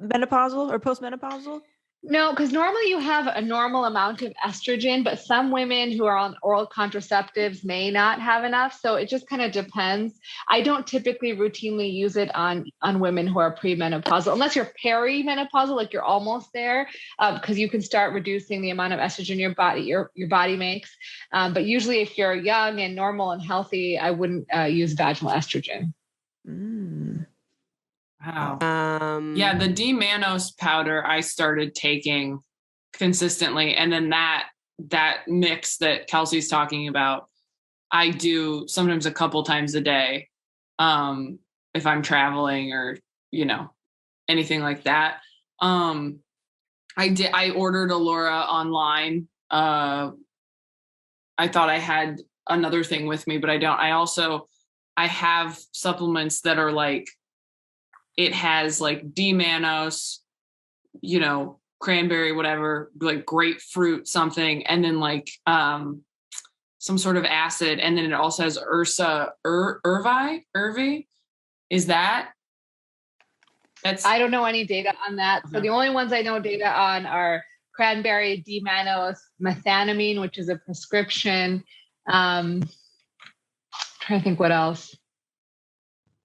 menopausal or postmenopausal? No, because normally you have a normal amount of estrogen, but some women who are on oral contraceptives may not have enough. So it just kind of depends. I don't typically routinely use it on women who are premenopausal, unless you're perimenopausal, like you're almost there, because you can start reducing the amount of estrogen your body makes. But usually if you're young and normal and healthy, I wouldn't use vaginal estrogen. Wow. Yeah, the D-mannose powder I started taking consistently, and then that mix that Kelsey's talking about, I do sometimes a couple times a day, if I'm traveling or anything like that. I ordered Allura online. I thought I had another thing with me, but I don't. I have supplements that are like, it has like D-mannose, cranberry, whatever, like grapefruit something, and then like some sort of acid, and then it also has Irvi. Is that? I don't know any data on that. Okay. So the only ones I know data on are cranberry, D-mannose, methanamine, which is a prescription. Trying to think what else.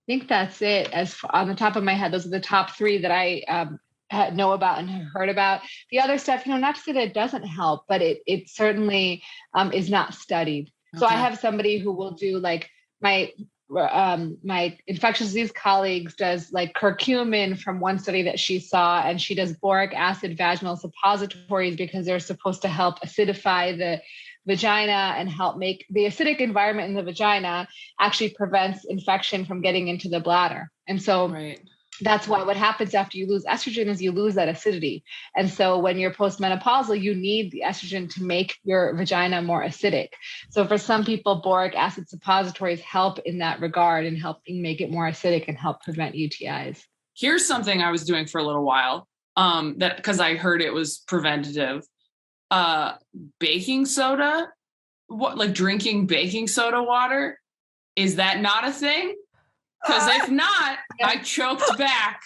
I think that's it. As on the top of my head, those are the top 3 that I know about and have heard about. The other stuff, not to say that it doesn't help, but it certainly is not studied. So I Okay. have somebody who will do like my infectious disease colleagues does like curcumin from one study that she saw, and she does boric acid vaginal suppositories because they're supposed to help acidify the vagina and help make the acidic environment in the vagina actually prevents infection from getting into the bladder. And so Right. that's why what happens after you lose estrogen is you lose that acidity. And so when you're postmenopausal, you need the estrogen to make your vagina more acidic. So for some people, boric acid suppositories help in that regard and helping make it more acidic and help prevent UTIs. Here's something I was doing for a little while, that because I heard it was preventative. Baking soda, like drinking baking soda water, is that not a thing? Because if not, I choked back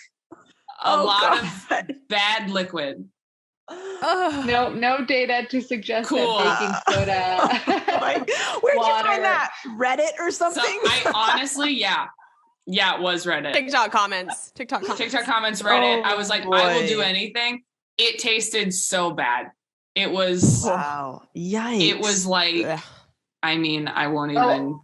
a lot of bad liquid. No data to suggest Cool. that baking soda. Like, where'd you water. find that? Reddit or So something? I honestly, yeah, it was Reddit. TikTok comments, TikTok comments, Reddit. I was like, boy. I will do anything. It tasted so bad. It was, Wow. Yikes. it was like, Ugh. I mean, I won't even.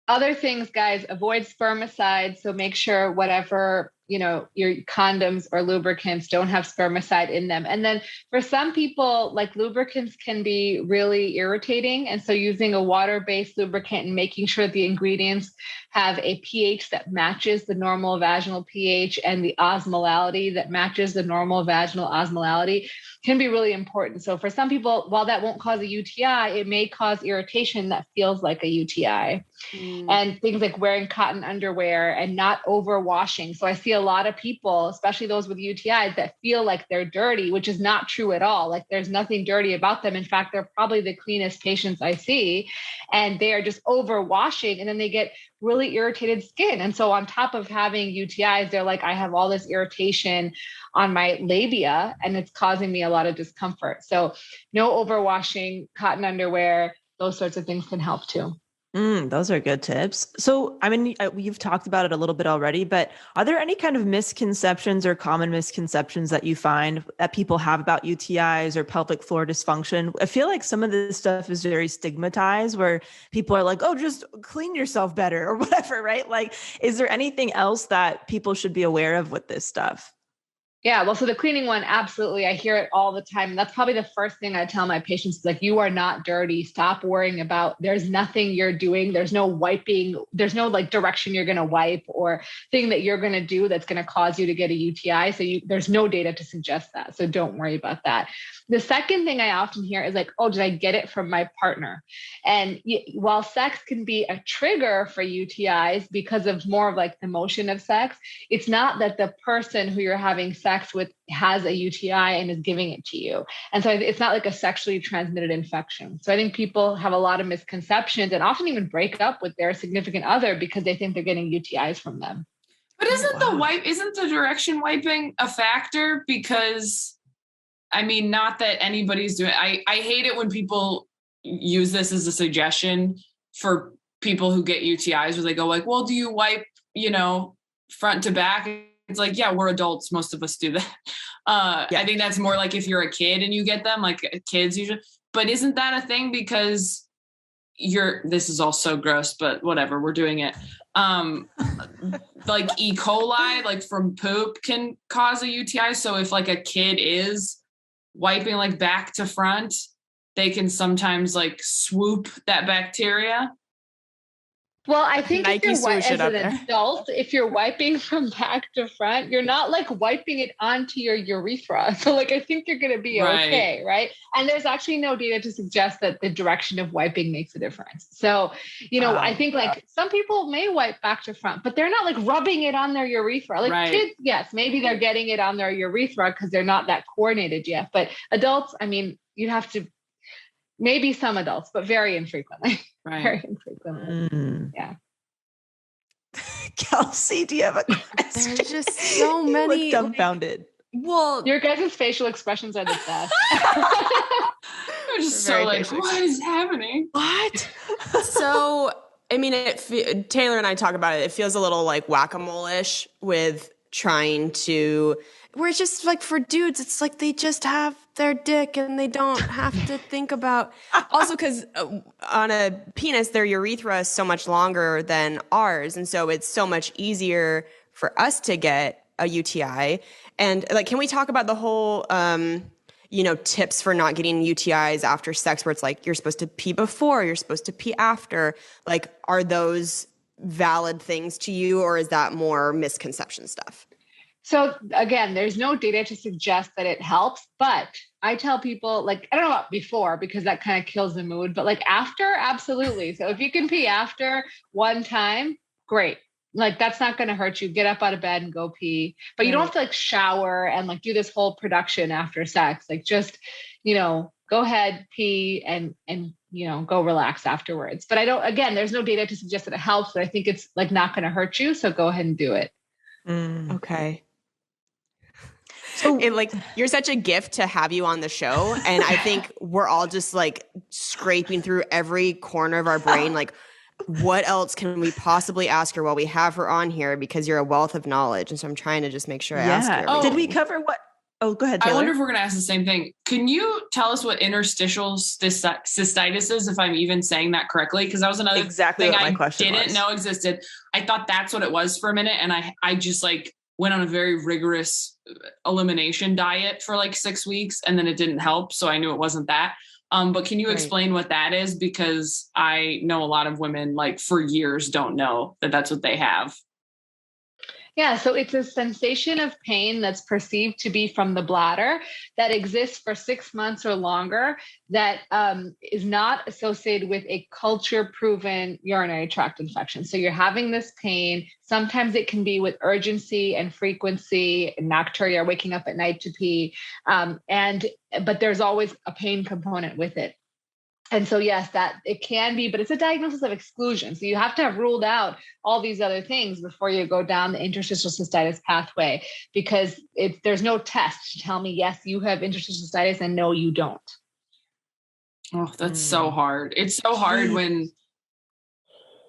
Other things, guys, avoid spermicide. So make sure whatever, your condoms or lubricants don't have spermicide in them. And then for some people, like lubricants can be really irritating. And so using a water-based lubricant and making sure the ingredients have a pH that matches the normal vaginal pH and the osmolality that matches the normal vaginal osmolality can be really important. So for some people, while that won't cause a UTI, it may cause irritation that feels like a UTI. And things like wearing cotton underwear and not overwashing. So I see a lot of people, especially those with UTIs, that feel like they're dirty, which is not true at all. Like there's nothing dirty about them. In fact, they're probably the cleanest patients I see, and they are just overwashing, and then they get really irritated skin. And so on top of having UTIs, they're like, I have all this irritation on my labia and it's causing me a lot of discomfort. So no overwashing, cotton underwear, those sorts of things can help too. Those are good tips. So, I mean, you've talked about it a little bit already, but are there any kind of misconceptions or common misconceptions that you find that people have about UTIs or pelvic floor dysfunction? I feel like some of this stuff is very stigmatized, where people are like, oh, just clean yourself better or whatever, right? Like, is there anything else that people should be aware of with this stuff? Yeah, well, so the cleaning one, absolutely. I hear it all the time. That's probably the first thing I tell my patients, like, you are not dirty. Stop worrying about, there's nothing you're doing. There's no wiping. There's no like direction you're going to wipe or thing that you're going to do that's going to cause you to get a UTI. So there's no data to suggest that. So don't worry about that. The second thing I often hear is like, oh, did I get it from my partner? And while sex can be a trigger for UTIs because of more of like the motion of sex, it's not that the person who you're having sex with has a UTI and is giving it to you. And so it's not like a sexually transmitted infection. So I think people have a lot of misconceptions and often even break up with their significant other because they think they're getting UTIs from them. But isn't the direction wiping a factor? Because I mean, not that anybody's doing it. I hate it when people use this as a suggestion for people who get UTIs, where they go like, well, do you wipe, front to back? It's like, yeah, we're adults. Most of us do that. I think that's more like if you're a kid and you get them, like kids usually. But isn't that a thing? Because this is all so gross, but whatever, we're doing it. Like E. coli, like from poop, can cause a UTI. So if like a kid is wiping like back to front, they can sometimes like swoop that bacteria. Well, I think Nike if you're swoosh it as up an there. adult, if you're wiping from back to front, you're not like wiping it onto your urethra. So like, I think you're going to be okay, right? And there's actually no data to suggest that the direction of wiping makes a difference. So, I think like some people may wipe back to front, but they're not like rubbing it on their urethra. Like kids, yes, maybe they're getting it on their urethra because they're not that coordinated yet. But adults, I mean, you have to, maybe some adults, but very infrequently. Right. Very infrequently. Yeah. Kelsey, do you have a question? There's just so You many. look dumbfounded. Well, Your guys' facial expressions are the best. I'm just so like, what is happening? what? So, I mean, Taylor and I talk about it. It feels a little like whack-a-mole-ish with trying to, where it's just like for dudes, it's like they just have their dick and they don't have to think about, also because on a penis, their urethra is so much longer than ours. And so it's so much easier for us to get a UTI. And like, can we talk about the whole, tips for not getting UTIs after sex, where it's like, you're supposed to pee before, you're supposed to pee after, like, are those valid things to you, or is that more misconception stuff? So again, there's no data to suggest that it helps, but I tell people, like, I don't know about before because that kind of kills the mood, but like after, absolutely. So if you can pee after one time, great. Like that's not going to hurt you. Get up out of bed and go pee, but you don't have to like shower and like do this whole production after sex. Like just, go ahead, pee and go relax afterwards. But again, there's no data to suggest that it helps, but I think it's like not going to hurt you. So go ahead and do it. Okay. So you're such a gift to have you on the show. And I think we're all just like scraping through every corner of our brain. Like, what else can we possibly ask her while we have her on here? Because you're a wealth of knowledge. And so I'm trying to just make sure I ask her. Oh, did we cover what? Oh, go ahead, Taylor. I wonder if we're going to ask the same thing. Can you tell us what interstitial cystitis is, if I'm even saying that correctly? Because that was another thing I didn't know existed. I thought that's what it was for a minute. And I just like went on a very rigorous elimination diet for like 6 weeks and then it didn't help. So I knew it wasn't that. But can you explain what that is? Because I know a lot of women like for years don't know that that's what they have. Yeah, so it's a sensation of pain that's perceived to be from the bladder that exists for 6 months or longer that is not associated with a culture-proven urinary tract infection. So you're having this pain. Sometimes it can be with urgency and frequency, nocturia, waking up at night to pee, but there's always a pain component with it. And so, yes, that it can be, but it's a diagnosis of exclusion. So you have to have ruled out all these other things before you go down the interstitial cystitis pathway, because there's no test to tell me, yes, you have interstitial cystitis and no, you don't. Oh, that's so hard. It's so hard when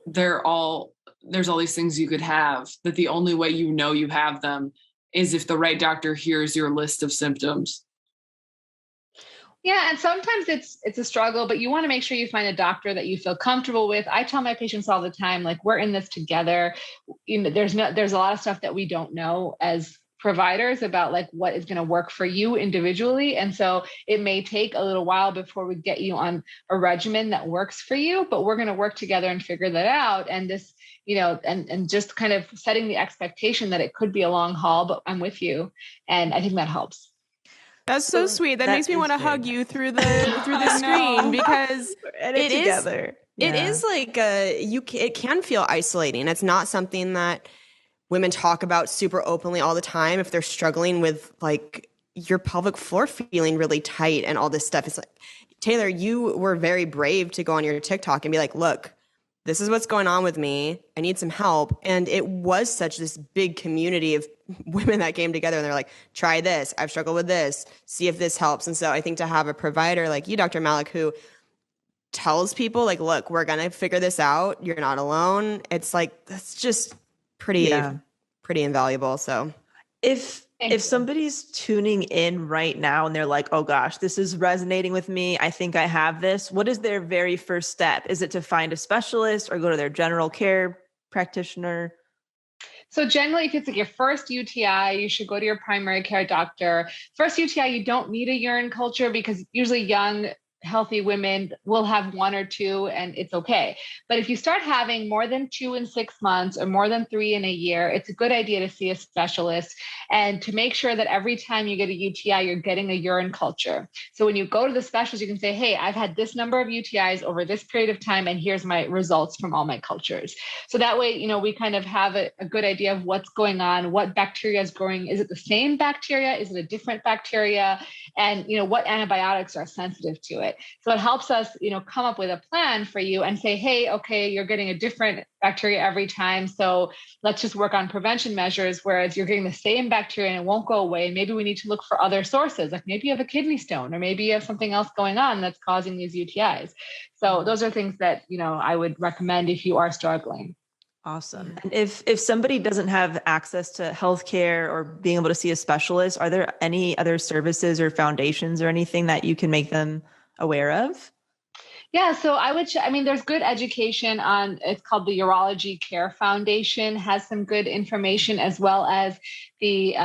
there's all these things you could have, that the only way you have them is if the right doctor hears your list of symptoms. Yeah. And sometimes it's a struggle, but you want to make sure you find a doctor that you feel comfortable with. I tell my patients all the time, like, we're in this together. There's a lot of stuff that we don't know as providers about like what is going to work for you individually. And so it may take a little while before we get you on a regimen that works for you, but we're going to work together and figure that out. And this, and just kind of setting the expectation that it could be a long haul, but I'm with you. And I think that helps. That's so sweet. That makes me want to hug you through the screen, because it is like it can feel isolating. It's not something that women talk about super openly all the time. If they're struggling with like your pelvic floor feeling really tight and all this stuff, it's like, Taylor, you were very brave to go on your TikTok and be like, look, this is what's going on with me. I need some help. And it was such this big community of women that came together and they're like, try this. I've struggled with this. See if this helps. And so I think to have a provider like you, Dr. Malik, who tells people like, look, we're going to figure this out. You're not alone. It's like, that's just pretty invaluable. So if somebody's tuning in right now and they're like, oh gosh, this is resonating with me, I think I have this, what is their very first step? Is it to find a specialist or go to their general care practitioner? So generally, if it's like your first UTI, you should go to your primary care doctor. First UTI, you don't need a urine culture because usually young, healthy women will have 1 or 2 and it's okay. But if you start having more than 2 in 6 months or more than 3 in a year, it's a good idea to see a specialist and to make sure that every time you get a UTI, you're getting a urine culture. So when you go to the specialist, you can say, hey, I've had this number of UTIs over this period of time, and here's my results from all my cultures. So that way, we kind of have a good idea of what's going on, what bacteria is growing. Is it the same bacteria? Is it a different bacteria? And, what antibiotics are sensitive to it. So it helps us, come up with a plan for you and say, hey, okay, you're getting a different bacteria every time. So let's just work on prevention measures, whereas you're getting the same bacteria and it won't go away. And maybe we need to look for other sources, like maybe you have a kidney stone or maybe you have something else going on that's causing these UTIs. So those are things that, I would recommend if you are struggling. Awesome. And if somebody doesn't have access to healthcare or being able to see a specialist, are there any other services or foundations or anything that you can make them aware of? Yeah, so I mean, there's good education on, it's called the Urology Care Foundation, has some good information, as well as the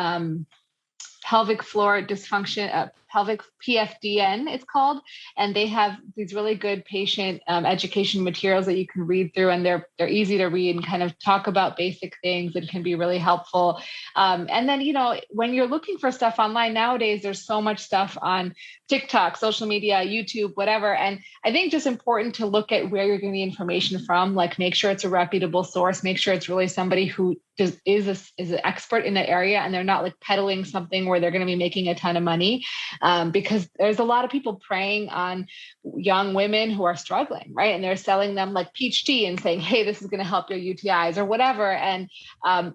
pelvic floor dysfunction, pelvic PFDN, it's called, and they have these really good patient education materials that you can read through, and they're easy to read and kind of talk about basic things and can be really helpful. And then, when you're looking for stuff online nowadays, there's so much stuff on TikTok, social media, YouTube, whatever. And I think just important to look at where you're getting the information from, like make sure it's a reputable source, make sure it's really somebody who is an expert in that area, and they're not like peddling something where they're going to be making a ton of money. Because there's a lot of people preying on young women who are struggling, right? And they're selling them like peach tea and saying, hey, this is going to help your UTIs or whatever. And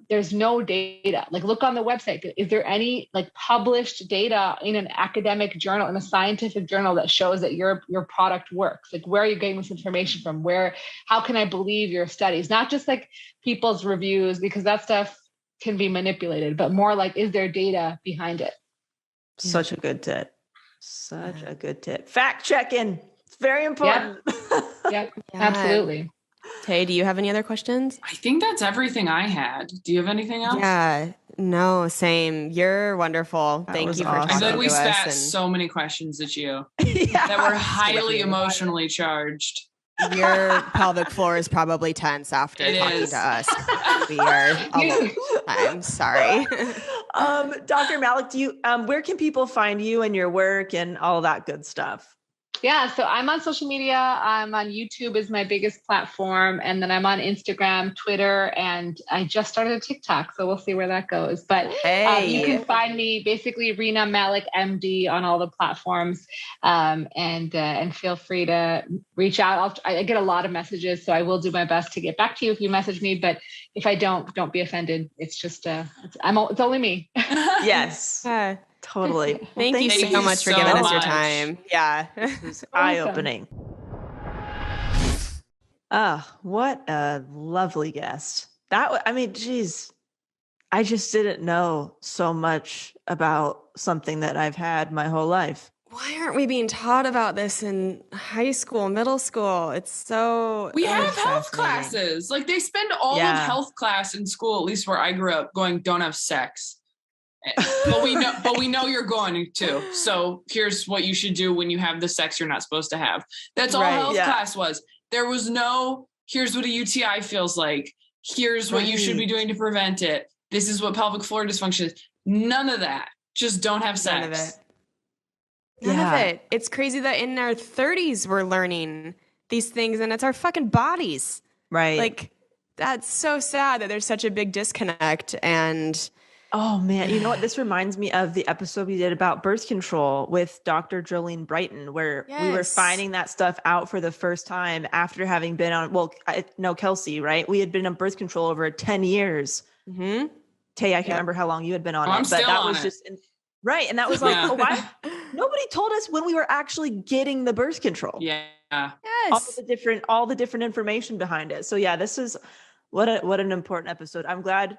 there's no data. Like, look on the website. Is there any like published data in an academic journal, in a scientific journal, that shows that your product works? Like, where are you getting this information from? How can I believe your studies? Not just like people's reviews, because that stuff can be manipulated, but more like, is there data behind it? Such a good tip. Such a good tip. Fact checking. It's very important. Yeah, absolutely. Tay, do you have any other questions? I think that's everything I had. Do you have anything else? Yeah, no, same. You're wonderful. Thank was you for awesome. I talking feel like we to spat us. so many questions at you Yeah. that were highly emotionally charged. And your pelvic floor is probably tense after It talking is. to us. We are I'm sorry. Dr. Malik, where can people find you and your work and all that good stuff? Yeah, so I'm on social media. I'm on YouTube is my biggest platform. And then I'm on Instagram, Twitter, and I just started a TikTok. So we'll see where that goes. But you can find me basically Rena Malik MD on all the platforms. And feel free to reach out. I get a lot of messages, so I will do my best to get back to you if you message me. But if I don't be offended. It's just, it's only me. Yes. Yeah. Totally. Well, Thank you so much for so giving us your much. time. Yeah. This is eye-opening. What a lovely guest. Geez, I just didn't know so much about something that I've had my whole life. Why aren't we being taught about this in high school, middle school? It's so We have health fascinating. classes. Like, they spend all of health class in school, at least where I grew up, going, don't have sex. But we know you're going to. So here's what you should do when you have the sex you're not supposed to have. That's all health class was. There was no, here's what a UTI feels like. Here's what you should be doing to prevent it. This is what pelvic floor dysfunction is. None of that. Just don't have sex. None of it. None of it. It's crazy that in our 30s we're learning these things, and it's our fucking bodies. Right. Like, that's so sad that there's such a big disconnect. And oh man, you know what? This reminds me of the episode we did about birth control with Dr. Jolene Brighton, where we were finding that stuff out for the first time after having been on, Kelsey, right? We had been on birth control over 10 years. Mm-hmm. Tay, I can't remember how long you had been on it, I'm but still that on was it. just right. And that was like, why? Nobody told us when we were actually getting the birth control. Yeah. Yes. All the different information behind it. So yeah, this is what an important episode. I'm glad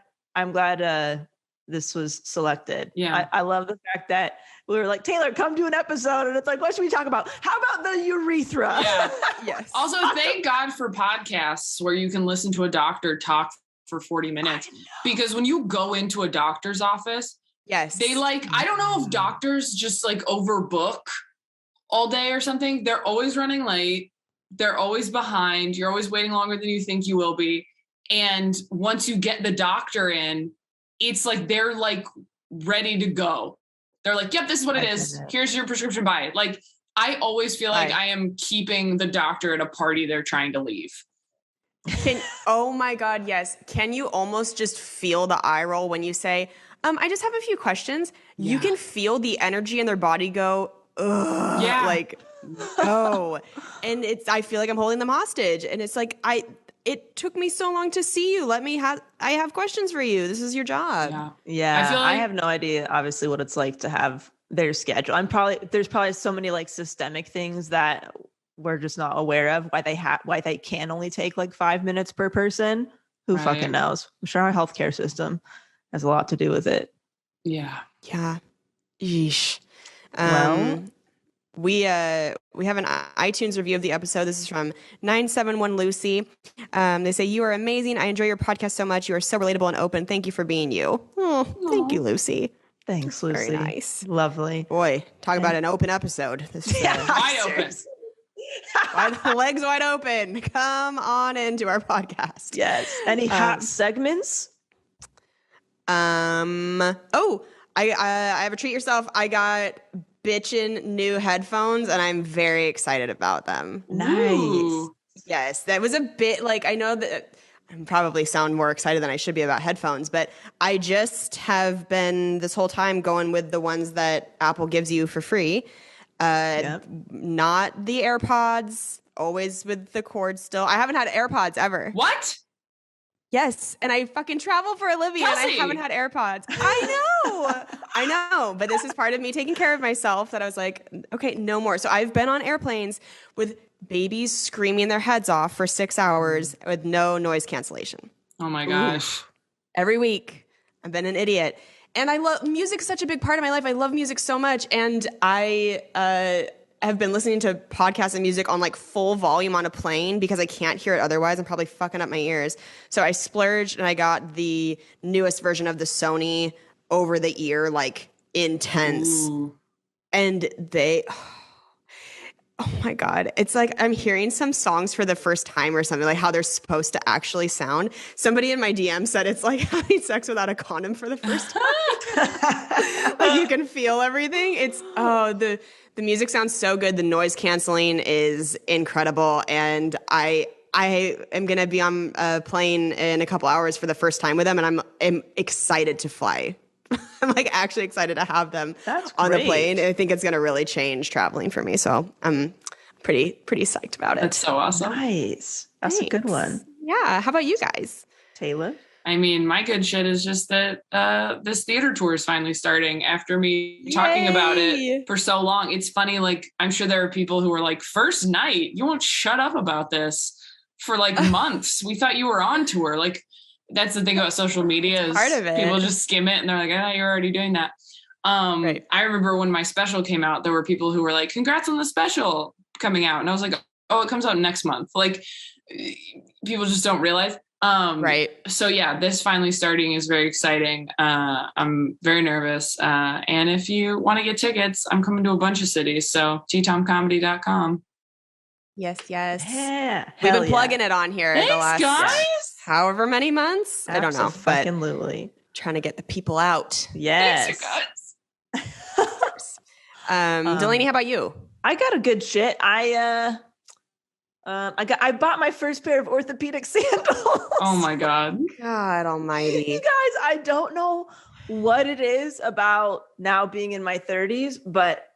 this was selected. Yeah. I love the fact that we were like, Taylor, come do an episode. And it's like, what should we talk about? How about the urethra? Yeah. Yes. Also, thank God for podcasts where you can listen to a doctor talk for 40 minutes. Because when you go into a doctor's office, Yes. they I don't know if doctors just overbook all day or something. They're always running late. They're always behind. You're always waiting longer than you think you will be. And once you get the doctor in, it's like they're ready to go. They're like, yep, this is what it is. Here's your prescription, buy it. I always feel like I am keeping the doctor at a party they're trying to leave. Oh my God, yes. Can you almost just feel the eye roll when you say, I just have a few questions? Yeah. You can feel the energy in their body go, ugh, oh. And I feel like I'm holding them hostage. And it's like, it took me so long to see you. I have questions for you. This is your job. Yeah. I have no idea, obviously, what it's like to have their schedule. There's probably so many systemic things that we're just not aware of, why they can only take 5 minutes per person. Who Right. fucking knows? I'm sure our healthcare system has a lot to do with it. Yeah. Yeah. Yeesh. Well- we have an iTunes review of the episode. This is from 971 Lucy. They say, "You are amazing. I enjoy your podcast so much. You are so relatable and open. Thank you for being you." Oh, thank you, Lucy. Thanks, Lucy. Very nice. Lovely. Boy, talk about an open episode. This is Wide open. legs wide open. Come on into our podcast. Yes. Any hot segments? Oh, I have a treat yourself. I got bitchin' new headphones, and I'm very excited about them. Nice. Ooh. Yes, that was a bit like, I know that I probably sound more excited than I should be about headphones, but I just have been this whole time going with the ones that Apple gives you for free. Not the AirPods, always with the cord still. I haven't had AirPods ever. What? Yes, and I fucking travel for a living, and I Kelsey! haven't had AirPods. I know, but this is part of me taking care of myself that I was like, okay, no more. So I've been on airplanes with babies screaming their heads off for 6 hours with no noise cancellation. Oh my gosh. Every week. I've been an idiot. And I love music's such a big part of my life. I love music so much. And I have been listening to podcasts and music on like full volume on a plane because I can't hear it otherwise. I'm probably fucking up my ears. So I splurged and I got the newest version of the Sony over the ear, like intense. Ooh. And they, oh my God. It's like I'm hearing some songs for the first time or something, like how they're supposed to actually sound. Somebody in my DM said it's like having sex without a condom for the first time. Like you can feel everything. It's, the music sounds so good. The noise canceling is incredible. And I am going to be on a plane in a couple hours for the first time with them. And I'm excited to fly. I'm like actually excited to have them on the plane. I think it's going to really change traveling for me. So I'm pretty psyched about it. That's so awesome. Nice. That's a good one. Yeah. How about you guys? Taylor? I mean, my good shit is just that this theater tour is finally starting after me talking about it for so long. It's funny, like, I'm sure there are people who are like, first night, you won't shut up about this for like months. We thought you were on tour. Like, that's the thing about social media is part of it. People just skim it and they're like, oh, you're already doing that. Right. I remember when my special came out, there were people who were like, congrats on the special coming out. And I was like, oh, it comes out next month. Like, people just don't realize. Right. So yeah, this finally starting is very exciting. I'm very nervous. And if you want to get tickets, I'm coming to a bunch of cities. So gtomcomedy.com. Yes. Yeah. We've Hell been plugging it on here Thanks, the last guys. however many months. I don't know, but Absolutely. trying to get the people out. Yes. Thanks, you guys. Delaney, how about you? I got a good shit. I bought my first pair of orthopedic sandals. Oh my God. God almighty. You guys, I don't know what it is about now being in my 30s, but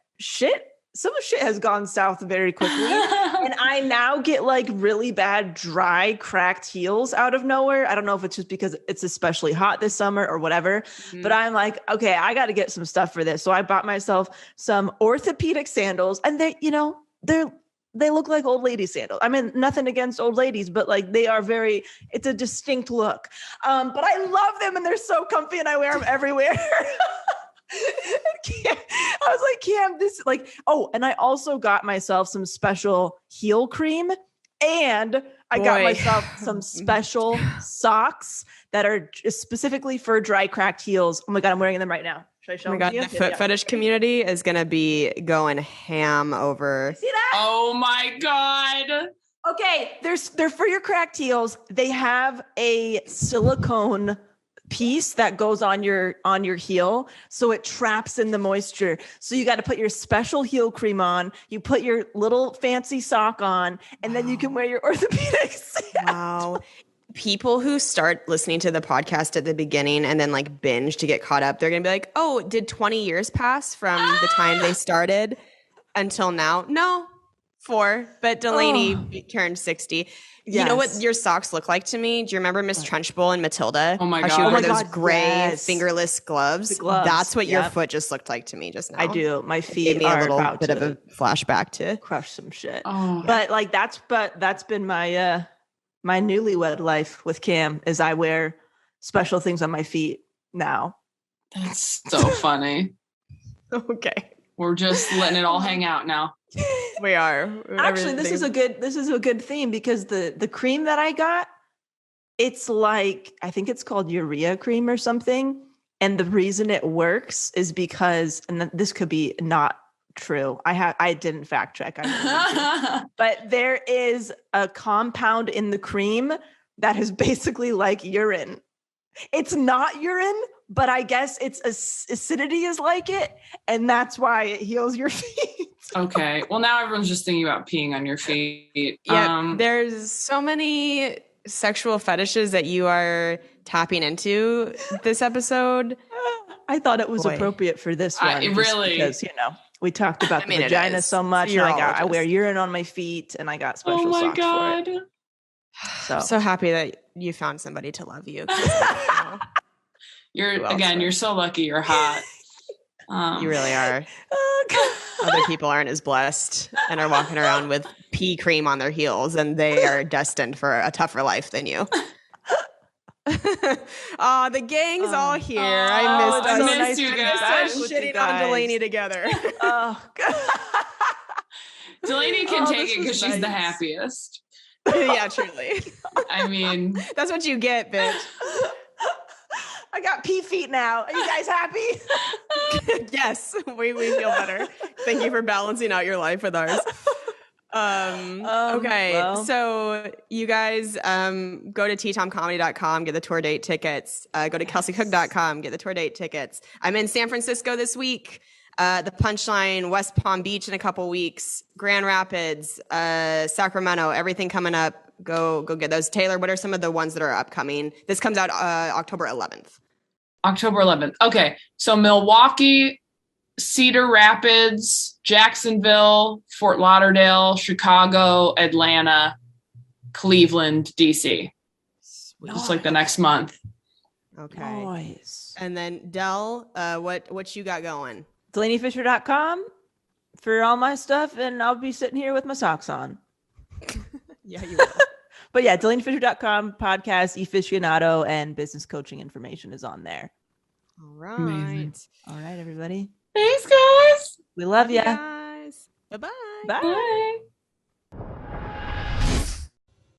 some shit has gone south very quickly. And I now get like really bad, dry, cracked heels out of nowhere. I don't know if it's just because it's especially hot this summer or whatever, but I'm like, okay, I got to get some stuff for this. So I bought myself some orthopedic sandals, and they look like old lady sandals. I mean, nothing against old ladies, but like it's a distinct look. But I love them and they're so comfy and I wear them everywhere. I was like, Cam, this and I also got myself some special heel cream and I got myself some special socks that are just specifically for dry, cracked heels. Oh my God, I'm wearing them right now. Should I show them to you? The foot fetish community is going to be going ham over. See that? Oh my God. Okay, they're for your cracked heels. They have a silicone piece that goes on your heel, so it traps in the moisture. So you got to put your special heel cream on, you put your little fancy sock on, and then you can wear your orthopedic sandals. Wow. People who start listening to the podcast at the beginning and then like binge to get caught up, they're going to be like, oh, did 20 years pass from the time they started until now? No, 4. But Delaney turned 60. You know what your socks look like to me? Do you remember Miss Trunchbull and Matilda? Oh my How God. she would Oh wear my those God, gray yes. fingerless gloves. The gloves. That's what your Yep. foot just looked like to me just now. I do. My Gave feet me a are little about bit of to a flashback to. crush some shit. Oh. But like that's been my My newlywed life with Cam is I wear special things on my feet now. That's so funny. Okay. We're just letting it all hang out now. We are. Actually, this is a good theme because the cream that I got, it's like, I think it's called urea cream or something. And the reason it works is because, and this could be not true. I didn't fact check. But there is a compound in the cream that is basically like urine. It's not urine, but I guess its acidity is like it. And that's why it heals your feet. Okay. Well, now everyone's just thinking about peeing on your feet. Yeah. There's so many sexual fetishes that you are tapping into this episode. I thought it was appropriate for this one. Really? Because, we talked about the vagina so much. And I wear urine on my feet and I got special socks for it. So. I'm so happy that you found somebody to love you. You're so lucky. You're hot. You really are. Other people aren't as blessed and are walking around with pea cream on their heels, and they are destined for a tougher life than you. The gang's all here. I missed you guys. Shitting on Delaney together. Oh, God. Delaney can take it because she's the happiest. Yeah, truly. I mean, that's what you get, bitch. I got pea feet now. Are you guys happy? Yes, we feel better. Thank you for balancing out your life with ours. Okay, well. So you guys go to ttomcomedy.com, get the tour date tickets. Go to kelseycook.com, get the tour date tickets. I'm in San Francisco this week. The Punchline, West Palm Beach in a couple weeks, Grand Rapids, Sacramento, everything coming up. Go get those. Taylor, what are some of the ones that are upcoming? This comes out October 11th. October 11th. Okay. So Milwaukee, Cedar Rapids, Jacksonville, Fort Lauderdale, Chicago, Atlanta, Cleveland, DC. Sweet. Just like the next month. Okay. Nice. And then Del, what you got going? DelaneyFisher.com for all my stuff, and I'll be sitting here with my socks on. Yeah, you will. But yeah, DelaneyFisher.com, podcast, eFiscionado, and business coaching information is on there. All right. Amazing. All right, everybody. Thanks, guys. We love you. Guys. Bye-bye. Bye.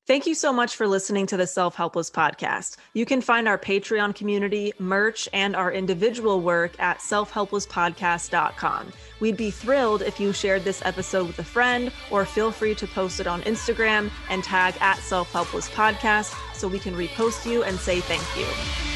Thank you so much for listening to the Self-Helpless podcast. You can find our Patreon community, merch, and our individual work at selfhelplesspodcast.com. We'd be thrilled if you shared this episode with a friend, or feel free to post it on Instagram and tag at Self-Helpless Podcast so we can repost you and say thank you.